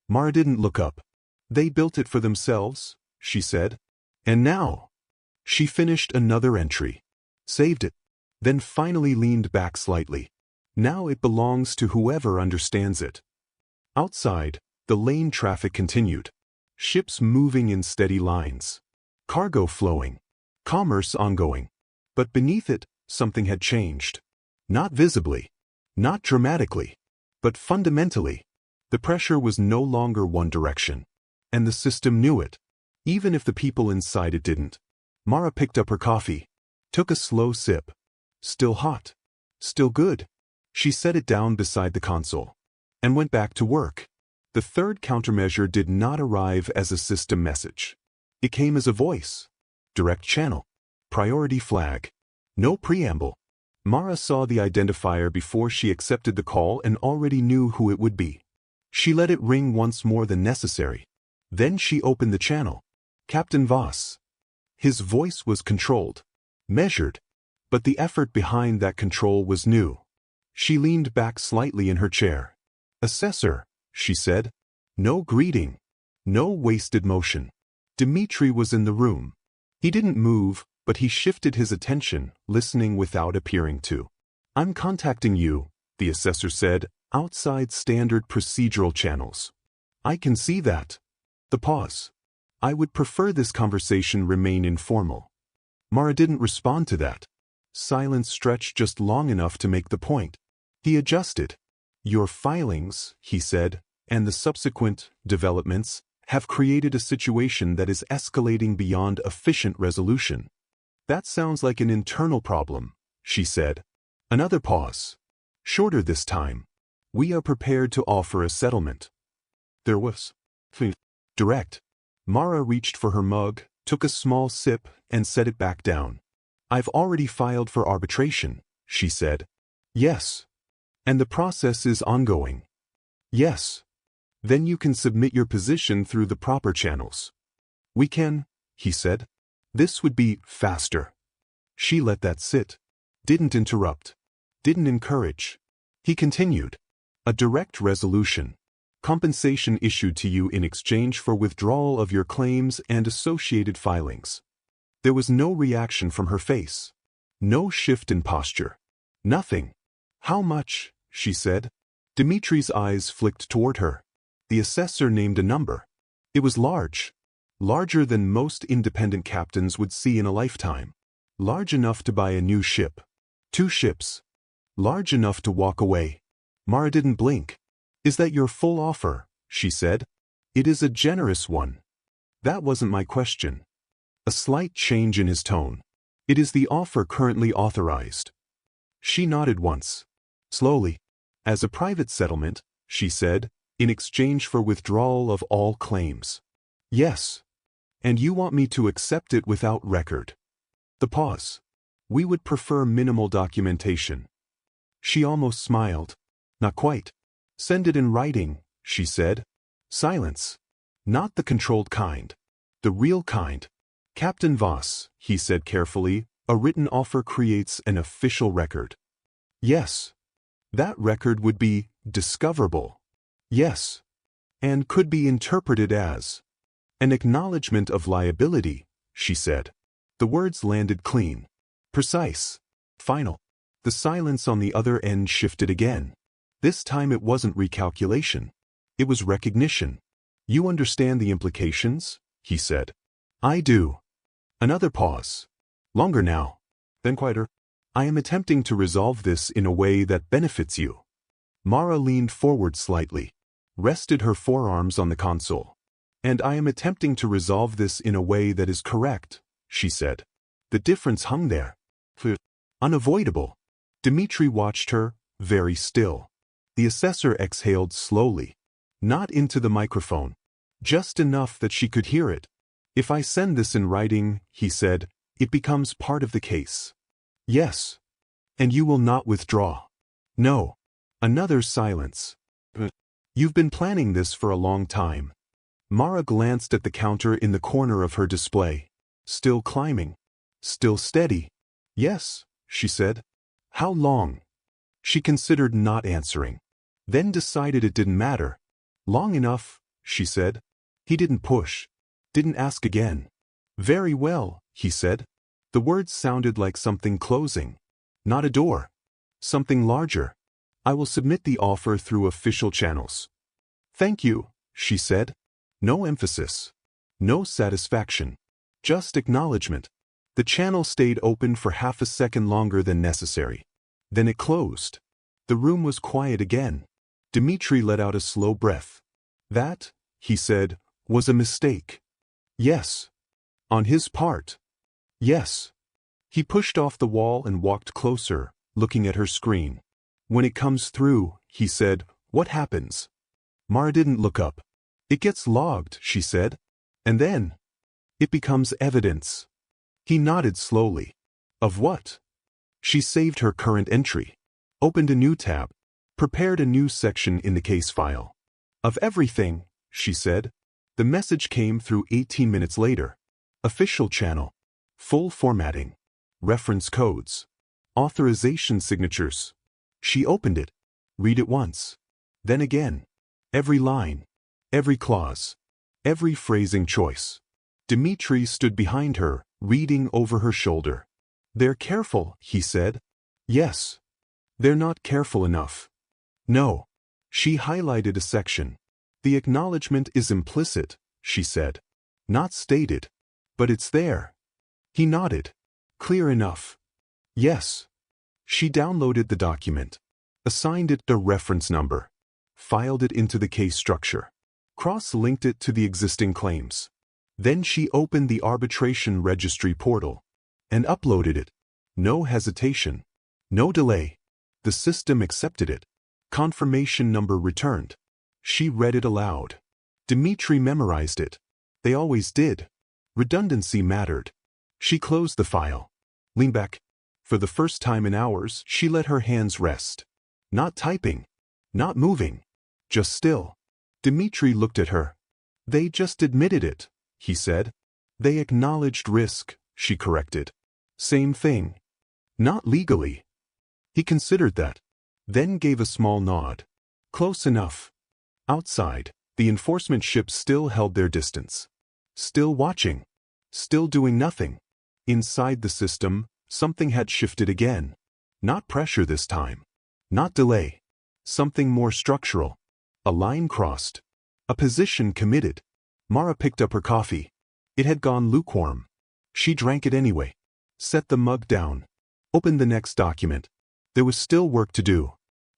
Mara didn't look up. They built it for themselves, she said. And now? She finished another entry. Saved it. Then finally leaned back slightly. Now it belongs to whoever understands it. Outside, the lane traffic continued. Ships moving in steady lines. Cargo flowing. Commerce ongoing. But beneath it, something had changed. Not visibly. Not dramatically. But fundamentally. The pressure was no longer one direction. And the system knew it. Even if the people inside it didn't. Mara picked up her coffee. Took a slow sip. Still hot. Still good. She set it down beside the console and went back to work. The third countermeasure did not arrive as a system message. It came as a voice. Direct channel. Priority flag. No preamble. Mara saw the identifier before she accepted the call and already knew who it would be. She let it ring once more than necessary. Then she opened the channel. Captain Voss. His voice was controlled, measured, but the effort behind that control was new. She leaned back slightly in her chair. Assessor, she said. No greeting. No wasted motion. Dmitri was in the room. He didn't move, but he shifted his attention, listening without appearing to. I'm contacting you, the assessor said, outside standard procedural channels. I can see that. The pause. I would prefer this conversation remain informal. Mara didn't respond to that. Silence stretched just long enough to make the point. He adjusted. Your filings, he said, and the subsequent developments have created a situation that is escalating beyond efficient resolution. That sounds like an internal problem, she said. Another pause. Shorter this time. We are prepared to offer a settlement. There was. Direct. Mara reached for her mug, took a small sip, and set it back down. I've already filed for arbitration, she said. Yes. And the process is ongoing. Yes. Then you can submit your position through the proper channels. We can, he said. This would be faster. She let that sit. Didn't interrupt. Didn't encourage. He continued. A direct resolution. Compensation issued to you in exchange for withdrawal of your claims and associated filings. There was no reaction from her face. No shift in posture. Nothing. How much, she said. Dimitri's eyes flicked toward her. The assessor named a number. It was large. Larger than most independent captains would see in a lifetime. Large enough to buy a new ship. 2 ships. Large enough to walk away. Mara didn't blink. Is that your full offer? She said. It is a generous one. That wasn't my question. A slight change in his tone. It is the offer currently authorized. She nodded once. Slowly. As a private settlement, she said, in exchange for withdrawal of all claims. Yes. And you want me to accept it without record. The pause. We would prefer minimal documentation. She almost smiled. Not quite. Send it in writing, she said. Silence. Not the controlled kind. The real kind. Captain Voss, he said carefully, a written offer creates an official record. Yes. That record would be discoverable. Yes. And could be interpreted as an acknowledgement of liability, she said. The words landed clean. Precise. Final. The silence on the other end shifted again. This time it wasn't recalculation. It was recognition. You understand the implications? He said. I do. Another pause. Longer now. Then quieter. I am attempting to resolve this in a way that benefits you. Mara leaned forward slightly, rested her forearms on the console. And I am attempting to resolve this in a way that is correct, she said. The difference hung there. Unavoidable. Dmitri watched her, very still. The assessor exhaled slowly. Not into the microphone. Just enough that she could hear it. If I send this in writing, he said, it becomes part of the case. Yes. And you will not withdraw. No. Another silence. You've been planning this for a long time. Mara glanced at the counter in the corner of her display. Still climbing. Still steady. Yes, she said. How long? She considered not answering. Then decided it didn't matter. Long enough, she said. He didn't push. Didn't ask again. Very well, he said. The words sounded like something closing. Not a door. Something larger. I will submit the offer through official channels. Thank you, she said. No emphasis. No satisfaction. Just acknowledgement. The channel stayed open for half a second longer than necessary. Then it closed. The room was quiet again. Dmitri let out a slow breath. That, he said, was a mistake. Yes. On his part. Yes. He pushed off the wall and walked closer, looking at her screen. When it comes through, he said, what happens? Mara didn't look up. It gets logged, she said. And then it becomes evidence. He nodded slowly. Of what? She saved her current entry, opened a new tab, prepared a new section in the case file. Of everything, she said. The message came through 18 minutes later. Official channel. Full formatting. Reference codes. Authorization signatures. She opened it. Read it once. Then again. Every line. Every clause. Every phrasing choice. Dmitri stood behind her, reading over her shoulder. They're careful, he said. Yes. They're not careful enough. No. She highlighted a section. The acknowledgement is implicit, she said. Not stated. But it's there. He nodded. Clear enough. Yes. She downloaded the document. Assigned it a reference number. Filed it into the case structure. Cross-linked it to the existing claims. Then she opened the arbitration registry portal. And uploaded it. No hesitation. No delay. The system accepted it. Confirmation number returned. She read it aloud. Dmitri memorized it. They always did. Redundancy mattered. She closed the file. Leaned back. For the first time in hours, she let her hands rest. Not typing. Not moving. Just still. Dmitri looked at her. They just admitted it, he said. They acknowledged risk, she corrected. Same thing. Not legally. He considered that. Then gave a small nod. Close enough. Outside, the enforcement ships still held their distance. Still watching. Still doing nothing. Inside the system, something had shifted again. Not pressure this time. Not delay. Something more structural. A line crossed. A position committed. Mara picked up her coffee. It had gone lukewarm. She drank it anyway. Set the mug down. Opened the next document. There was still work to do.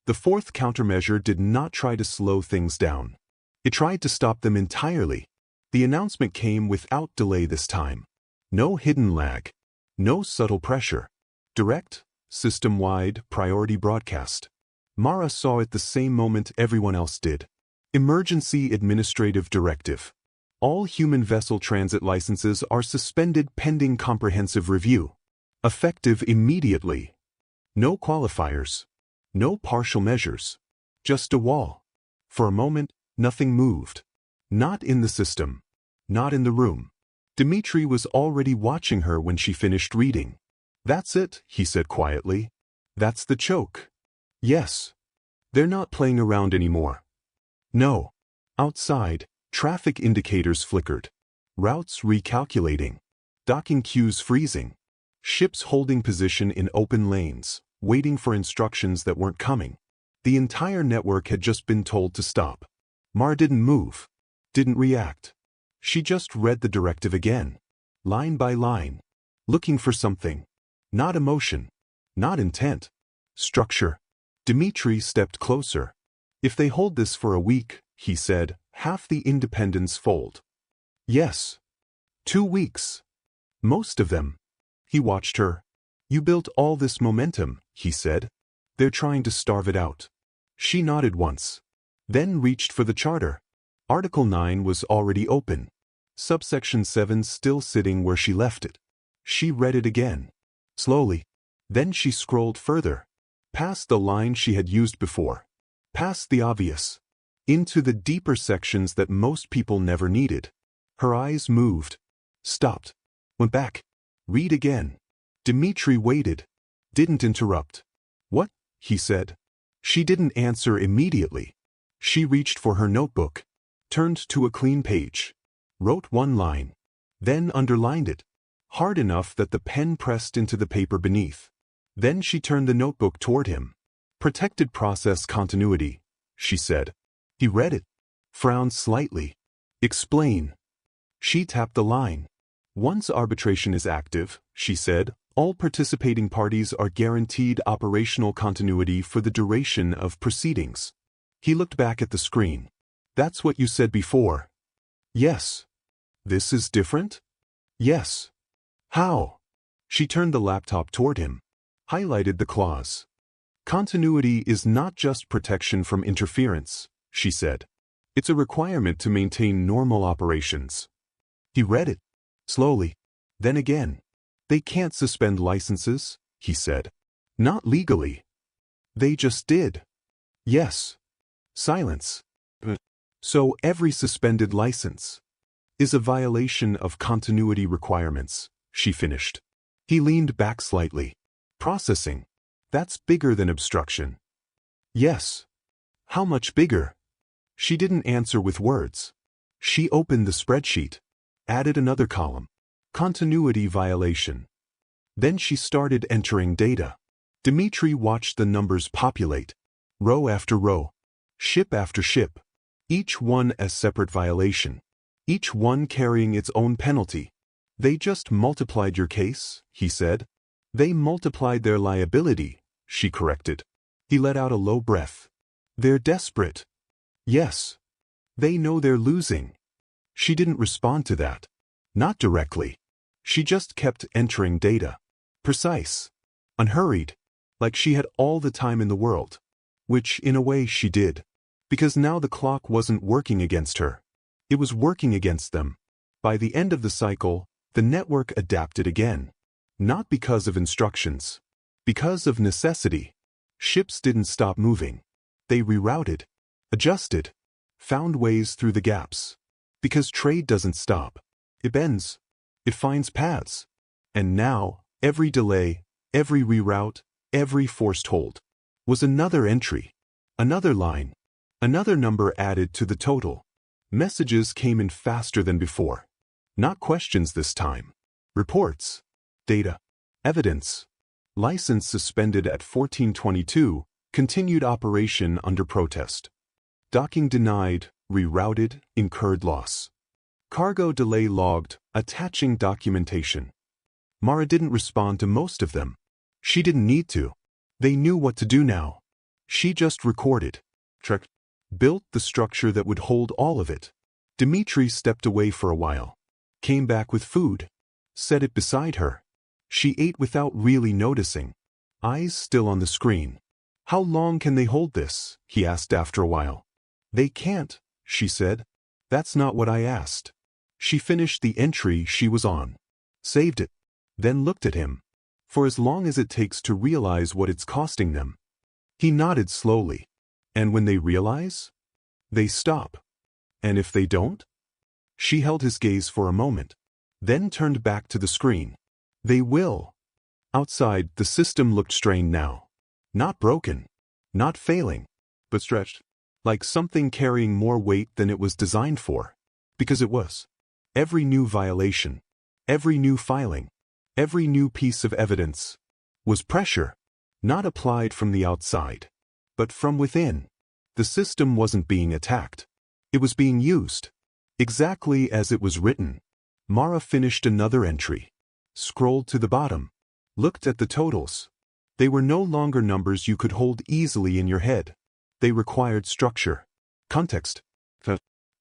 The fourth countermeasure did not try to slow things down. It tried to stop them entirely. The announcement came without delay this time. No hidden lag. No subtle pressure. Direct, system-wide priority broadcast. Mara saw it the same moment everyone else did. Emergency Administrative Directive. All human vessel transit licenses are suspended pending comprehensive review. Effective immediately. No qualifiers. No partial measures. Just a wall. For a moment, nothing moved. Not in the system. Not in the room. Dmitri was already watching her when she finished reading. That's it, he said quietly. That's the choke. Yes. They're not playing around anymore. No. Outside, traffic indicators flickered. Routes recalculating. Docking queues freezing. Ships holding position in open lanes, waiting for instructions that weren't coming. The entire network had just been told to stop. Mara didn't move. Didn't react. She just read the directive again. Line by line. Looking for something. Not emotion. Not intent. Structure. Dmitri stepped closer. If they hold this for a week, he said, half the independents fold. Yes. 2 weeks. Most of them. He watched her. You built all this momentum, he said. They're trying to starve it out. She nodded once. Then reached for the charter. Article 9 was already open. Subsection 7 still sitting where she left it. She read it again. Slowly. Then she scrolled further. Past the line she had used before. Past the obvious. Into the deeper sections that most people never needed. Her eyes moved. Stopped. Went back. Read again. Dmitri waited. Didn't interrupt. What? He said. She didn't answer immediately. She reached for her notebook. Turned to a clean page. Wrote one line. Then underlined it. Hard enough that the pen pressed into the paper beneath. Then she turned the notebook toward him. Protected process continuity, she said. He read it. Frowned slightly. Explain. She tapped the line. Once arbitration is active, she said, all participating parties are guaranteed operational continuity for the duration of proceedings. He looked back at the screen. That's what you said before. Yes. This is different? Yes. How? She turned the laptop toward him. highlighted the clause. Continuity is not just protection from interference, she said. It's a requirement to maintain normal operations. He read it. Slowly. Then again. They can't suspend licenses, he said. Not legally. They just did. Yes. Silence. So every suspended license is a violation of continuity requirements, she finished. He leaned back slightly. Processing. That's bigger than obstruction. Yes. How much bigger? She didn't answer with words. She opened the spreadsheet, added another column. Continuity violation. Then she started entering data. Dmitri watched the numbers populate, row after row, ship after ship, each one a separate violation, each one carrying its own penalty. They just multiplied your case, he said. They multiplied their liability, she corrected. He let out a low breath. They're desperate. Yes. They know they're losing. She didn't respond to that. Not directly. She just kept entering data. Precise. Unhurried. Like she had all the time in the world. Which, in a way, she did. Because now the clock wasn't working against her. It was working against them. By the end of the cycle, the network adapted again. Not because of instructions. Because of necessity. Ships didn't stop moving. They rerouted. Adjusted. Found ways through the gaps. Because trade doesn't stop. It bends. It finds paths. And now, every delay, every reroute, every forced hold was another entry, another line, another number added to the total. Messages came in faster than before. Not questions this time. Reports. Data. Evidence. License suspended at 1422, continued operation under protest. Docking denied, rerouted, incurred loss. Cargo delay logged, attaching documentation. Mara didn't respond to most of them. She didn't need to. They knew what to do now. She just recorded. Built the structure that would hold all of it. Dmitri stepped away for a while. Came back with food. Set it beside her. She ate without really noticing. Eyes still on the screen. How long can they hold this? He asked after a while. They can't, she said. That's not what I asked. She finished the entry she was on. Saved it. Then looked at him. For as long as it takes to realize what it's costing them. He nodded slowly. And when they realize? They stop. And if they don't? She held his gaze for a moment. Then turned back to the screen. They will. Outside, the system looked strained now. Not broken. Not failing. But stretched. Like something carrying more weight than it was designed for. Because it was. Every new violation, every new filing, every new piece of evidence was pressure, not applied from the outside, but from within. The system wasn't being attacked. It was being used. Exactly as it was written. Mara finished another entry. Scrolled to the bottom. Looked at the totals. They were no longer numbers you could hold easily in your head. They required structure. Context.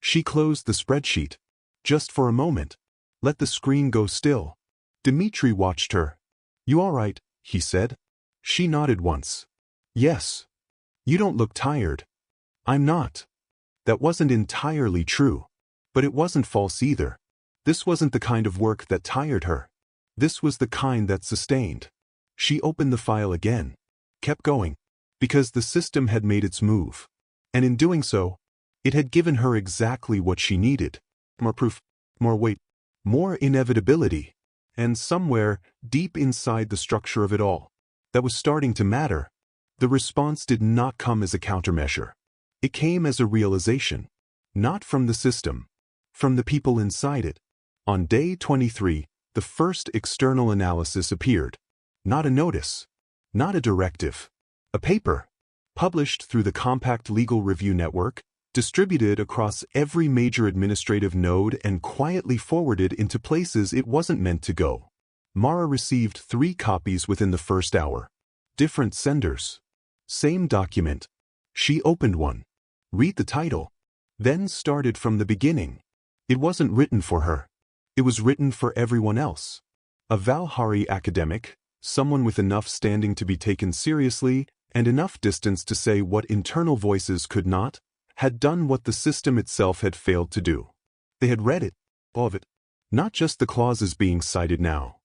She closed the spreadsheet. Just for a moment. Let the screen go still. Dmitri watched her. You all right? He said. She nodded once. Yes. You don't look tired. I'm not. That wasn't entirely true. But it wasn't false either. This wasn't the kind of work that tired her. This was the kind that sustained. She opened the file again. Kept going. Because the system had made its move. And in doing so, it had given her exactly what she needed. More proof, more weight, more inevitability, and somewhere, deep inside the structure of it all, that was starting to matter. The response did not come as a countermeasure. It came as a realization. Not from the system. From the people inside it. On day 23, the first external analysis appeared. Not a notice. Not a directive. A paper. Published through the Compact Legal Review Network, distributed across every major administrative node and quietly forwarded into places it wasn't meant to go. Mara received 3 copies within the first hour. Different senders. Same document. She opened one. Read the title. Then started from the beginning. It wasn't written for her. It was written for everyone else. A Valhari academic, Someone with enough standing to be taken seriously and enough distance to say what internal voices could not, had done what the system itself had failed to do. They had read it, all of it. Not just the clauses being cited now.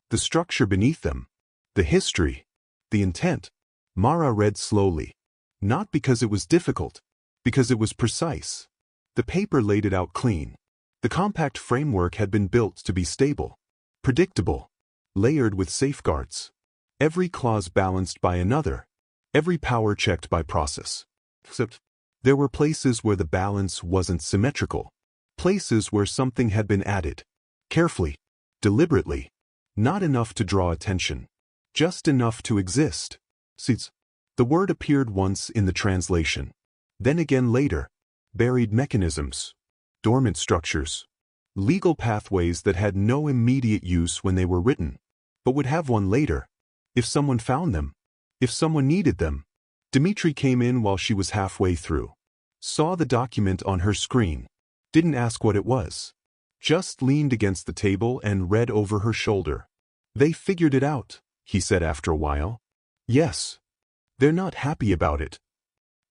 The structure beneath them. The history. The intent. Mara read slowly. Not because it was difficult. Because it was precise. The paper laid it out clean. The compact framework had been built to be stable. Predictable. Layered with safeguards. Every clause balanced by another. Every power checked by process. Except, there were places where the balance wasn't symmetrical. Places where something had been added. Carefully. Deliberately. Not enough to draw attention. Just enough to exist. Seats. The word appeared once in the translation. Then again later. Buried mechanisms. Dormant structures. Legal pathways that had no immediate use when they were written, but would have one later. If someone found them. If someone needed them. Dimitri came in while she was halfway through. Saw the document on her screen. Didn't ask what it was. Just leaned against the table and read over her shoulder. They figured it out, he said after a while. Yes. They're not happy about it.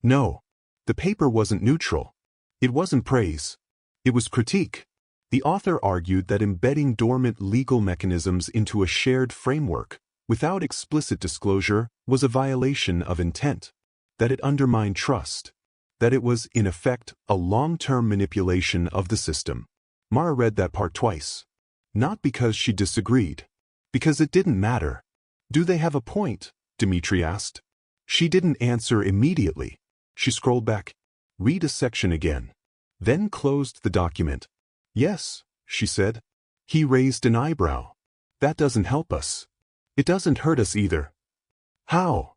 No. The paper wasn't neutral. It wasn't praise. It was critique. The author argued that embedding dormant legal mechanisms into a shared framework, without explicit disclosure, was a violation of intent. That it undermined trust. That it was, in effect, a long-term manipulation of the system. Mara read that part twice. Not because she disagreed. Because it didn't matter. Do they have a point? Dimitri asked. She didn't answer immediately. She scrolled back. Read a section again. Then closed the document. Yes, she said. He raised an eyebrow. That doesn't help us. It doesn't hurt us either. How?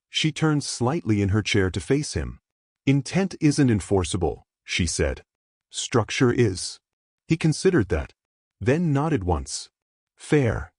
She turned slightly in her chair to face him. Intent isn't enforceable, she said. Structure is. He considered that. Then nodded once. Fair.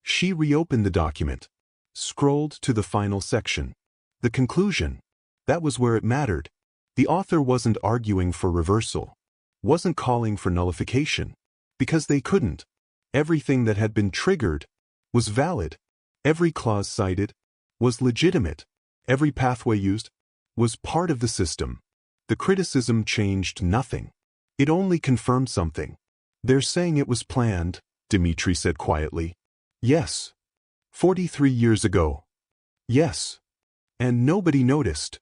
She reopened the document. Scrolled to the final section. The conclusion. That was where it mattered. The author wasn't arguing for reversal. Wasn't calling for nullification. Because they couldn't. Everything that had been triggered was valid. Every clause cited was legitimate. Every pathway used was part of the system. The criticism changed nothing. It only confirmed something. They're saying it was planned, Dimitri said quietly. Yes. 43 years ago. Yes. And nobody noticed.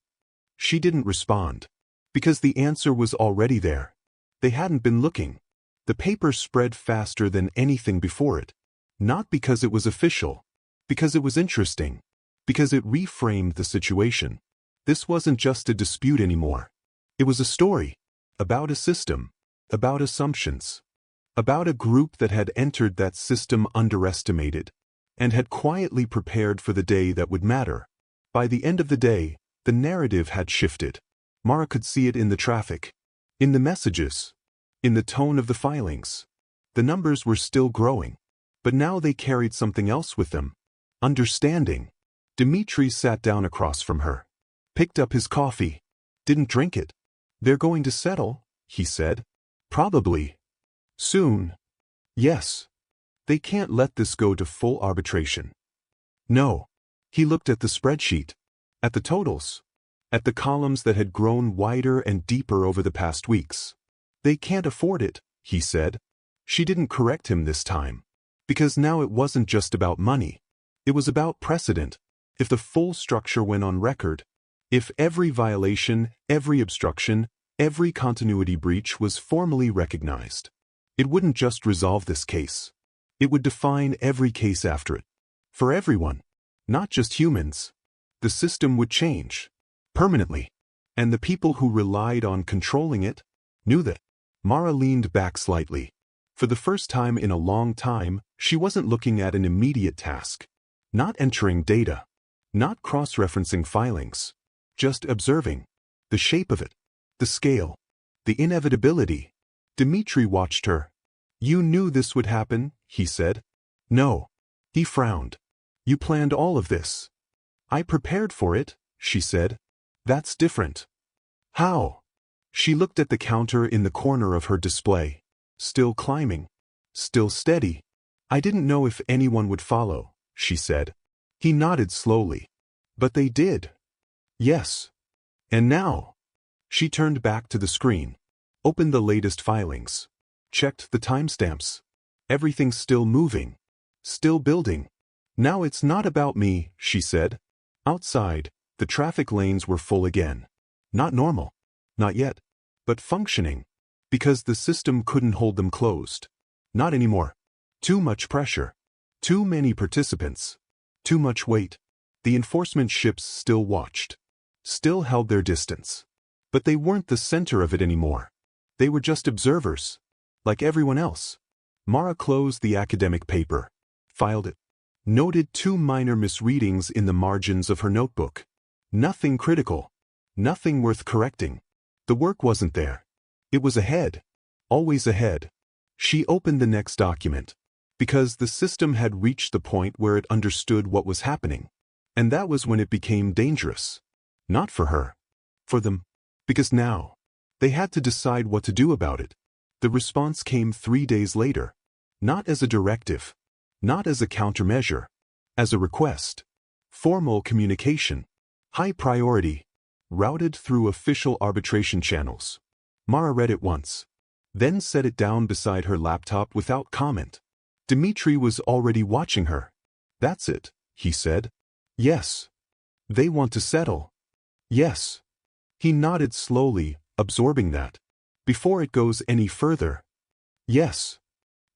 She didn't respond. Because the answer was already there. They hadn't been looking. The paper spread faster than anything before it. Not because it was official. Because it was interesting. Because it reframed the situation. This wasn't just a dispute anymore. It was a story. About a system. About assumptions. About a group that had entered that system underestimated. And had quietly prepared for the day that would matter. By the end of the day, the narrative had shifted. Mara could see it in the traffic. In the messages. In the tone of the filings. The numbers were still growing. But now they carried something else with them. Understanding. Dimitri sat down across from her. Picked up his coffee. Didn't drink it. They're going to settle, he said. Probably. Soon. Yes. They can't let this go to full arbitration. No. He looked at the spreadsheet. At the totals. At the columns that had grown wider and deeper over the past weeks. They can't afford it, he said. She didn't correct him this time. Because now it wasn't just about money. It was about precedent. If the full structure went on record, if every violation, every obstruction, every continuity breach was formally recognized, it wouldn't just resolve this case. It would define every case after it. For everyone. Not just humans. The system would change. Permanently. And the people who relied on controlling it knew that. Mara leaned back slightly. For the first time in a long time, she wasn't looking at an immediate task. Not entering data. Not cross-referencing filings. Just observing. The shape of it. The scale. The inevitability. Dimitri watched her. You knew this would happen, he said. No. He frowned. You planned all of this. I prepared for it, she said. That's different. How? She looked at the counter in the corner of her display. Still climbing. Still steady. I didn't know if anyone would follow, she said. He nodded slowly. But they did. Yes. And now? She turned back to the screen, opened the latest filings, checked the timestamps. Everything's still moving, still building. Now it's not about me, she said. Outside, the traffic lanes were full again. Not normal. Not yet. But functioning. Because the system couldn't hold them closed. Not anymore. Too much pressure. Too many participants. Too much weight. The enforcement ships still watched. Still held their distance. But they weren't the center of it anymore. They were just observers. Like everyone else. Mara closed the academic paper. Filed it. Noted 2 minor misreadings in the margins of her notebook. Nothing critical. Nothing worth correcting. The work wasn't there. It was ahead. Always ahead. She opened the next document. Because the system had reached the point where it understood what was happening. And that was when it became dangerous. Not for her. For them. Because now, they had to decide what to do about it. The response came 3 days later. Not as a directive. Not as a countermeasure. As a request. Formal communication. High priority. Routed through official arbitration channels. Mara read it once. Then set it down beside her laptop without comment. Dmitri was already watching her. That's it, he said. Yes. They want to settle. Yes. He nodded slowly, absorbing that. Before it goes any further. Yes.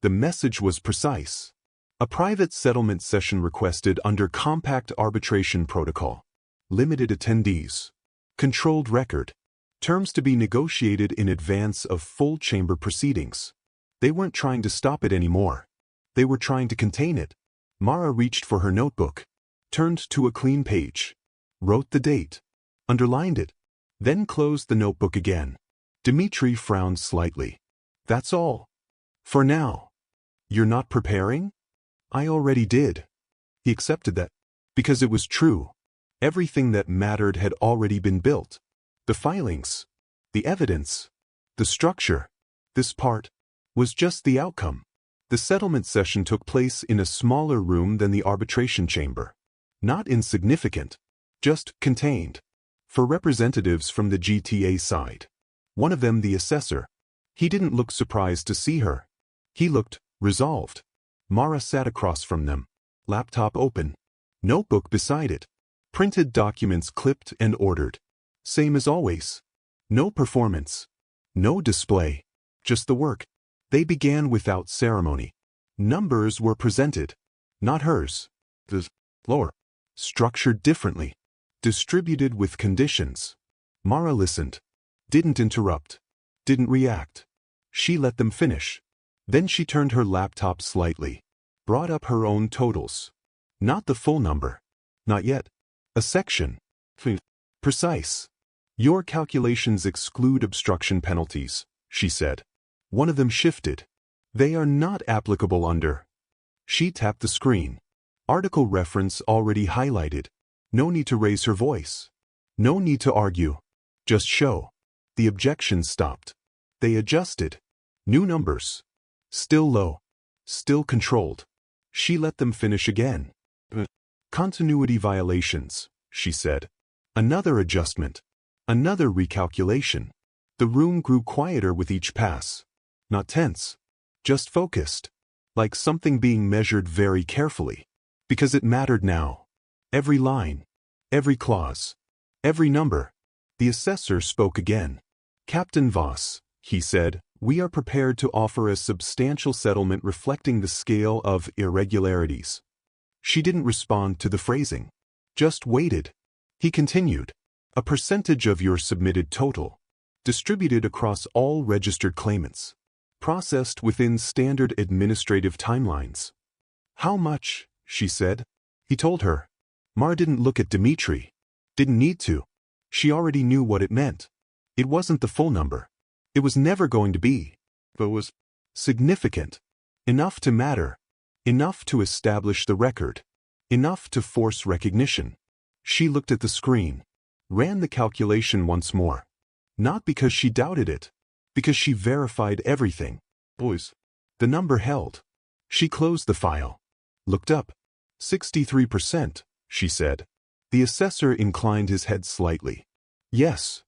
The message was precise. A private settlement session requested under Compact Arbitration Protocol. Limited attendees. Controlled record. Terms to be negotiated in advance of full chamber proceedings. They weren't trying to stop it anymore. They were trying to contain it. Mara reached for her notebook. Turned to a clean page. Wrote the date. Underlined it. Then closed the notebook again. Dmitri frowned slightly. That's all. For now. You're not preparing? I already did. He accepted that. Because it was true. Everything that mattered had already been built. The filings. The evidence. The structure. This part. Was just the outcome. The settlement session took place in a smaller room than the arbitration chamber. Not insignificant. Just contained. For representatives from the GTA side. One of them the assessor. He didn't look surprised to see her. He looked resolved. Mara sat across from them. Laptop open. Notebook beside it. Printed documents clipped and ordered. Same as always. No performance. No display. Just the work. They began without ceremony. Numbers were presented. Not hers. The floor. Structured differently. Distributed with conditions. Mara listened. Didn't interrupt. Didn't react. She let them finish. Then she turned her laptop slightly. Brought up her own totals. Not the full number. Not yet. A section. Precise. Your calculations exclude obstruction penalties, she said. One of them shifted. They are not applicable under. She tapped the screen. Article reference already highlighted. No need to raise her voice. No need to argue. Just show. The objections stopped. They adjusted. New numbers. Still low. Still controlled. She let them finish again. Continuity violations, she said. Another adjustment. Another recalculation. The room grew quieter with each pass. Not tense. Just focused. Like something being measured very carefully. Because it mattered now. Every line. Every clause. Every number. The assessor spoke again. Captain Voss, he said, we are prepared to offer a substantial settlement reflecting the scale of irregularities. She didn't respond to the phrasing. Just waited. He continued. A percentage of your submitted total. Distributed across all registered claimants. Processed within standard administrative timelines. How much, she said. He told her. Mara didn't look at Dmitri. Didn't need to. She already knew what it meant. It wasn't the full number. It was never going to be. But was significant. Enough to matter. Enough to establish the record. Enough to force recognition. She looked at the screen. Ran the calculation once more. Not because she doubted it. Because she verified everything. Boys. The number held. She closed the file. Looked up. 63%, she said. The assessor inclined his head slightly. Yes.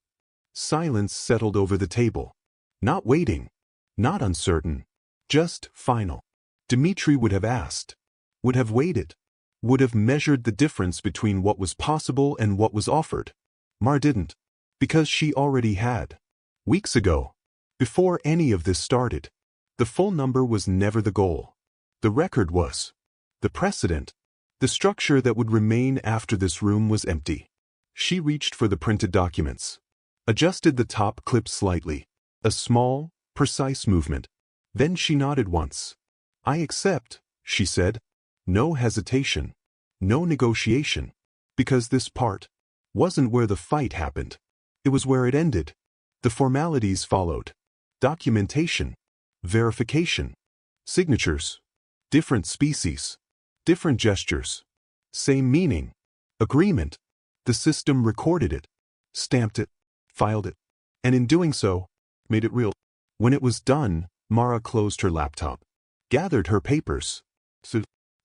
Silence settled over the table. Not waiting. Not uncertain. Just final. Dmitri would have asked. Would have waited. Would have measured the difference between what was possible and what was offered. Mar didn't. Because she already had. Weeks ago. Before any of this started. The full number was never the goal. The record was. The precedent. The structure that would remain after this room was empty. She reached for the printed documents. Adjusted the top clip slightly. A small, precise movement. Then she nodded once. I accept, she said. No hesitation. No negotiation. Because this part wasn't where the fight happened. It was where it ended. The formalities followed. Documentation. Verification. Signatures. Different species. Different gestures. Same meaning. Agreement. The system recorded it. Stamped it. Filed it. And in doing so, made it real. When it was done, Mara closed her laptop. Gathered her papers.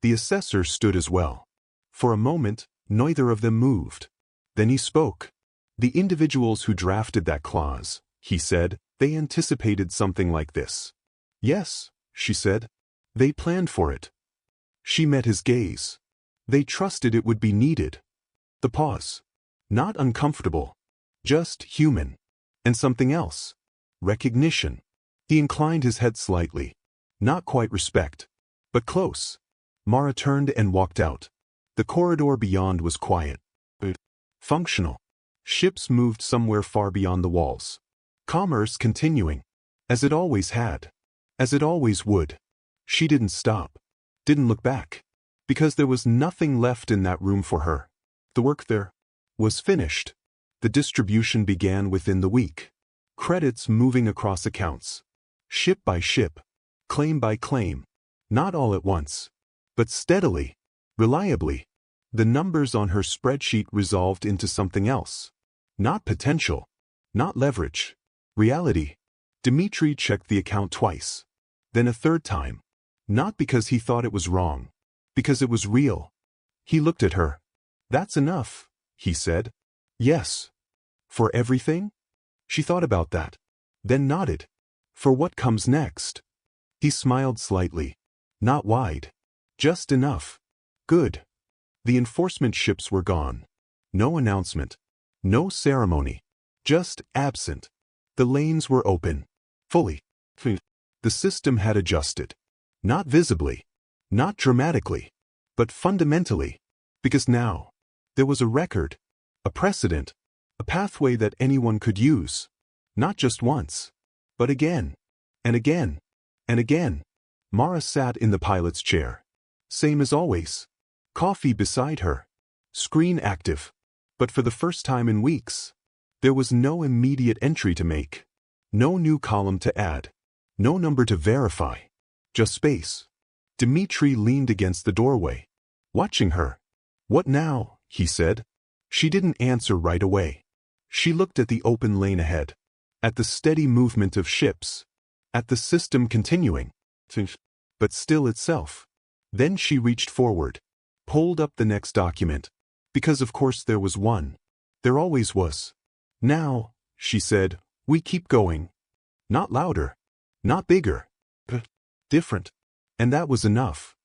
The assessor stood as well. For a moment, neither of them moved. Then he spoke. The individuals who drafted that clause, he said, they anticipated something like this. Yes, she said. They planned for it. She met his gaze. They trusted it would be needed. The pause. Not uncomfortable. Just human. And something else. Recognition. He inclined his head slightly. Not quite respect. But close. Mara turned and walked out. The corridor beyond was quiet. Functional. Ships moved somewhere far beyond the walls. Commerce continuing. As it always had. As it always would. She didn't stop. Didn't look back. Because there was nothing left in that room for her. The work there was finished. The distribution began within the week. Credits moving across accounts. Ship by ship. Claim by claim. Not all at once. But steadily. Reliably. The numbers on her spreadsheet resolved into something else. Not potential. Not leverage. Reality. Dmitri checked the account twice. Then a third time. Not because he thought it was wrong. Because it was real. He looked at her. That's enough, he said. Yes. For everything? She thought about that. Then nodded. For what comes next? He smiled slightly. Not wide. Just enough. Good. The enforcement ships were gone. No announcement. No ceremony. Just absent. The lanes were open. Fully. The system had adjusted. Not visibly. Not dramatically. But fundamentally. Because now, there was a record. A precedent. A pathway that anyone could use. Not just once. But again. And again. And again. Mara sat in the pilot's chair. Same as always. Coffee beside her. Screen active. But for the first time in weeks, there was no immediate entry to make. No new column to add. No number to verify. Just space. Dmitri leaned against the doorway. Watching her. What now? He said. She didn't answer right away. She looked at the open lane ahead. At the steady movement of ships. At the system continuing. But still itself. Then she reached forward. Pulled up the next document. Because of course there was one. There always was. Now, she said, we keep going. Not louder. Not bigger. Different. And that was enough.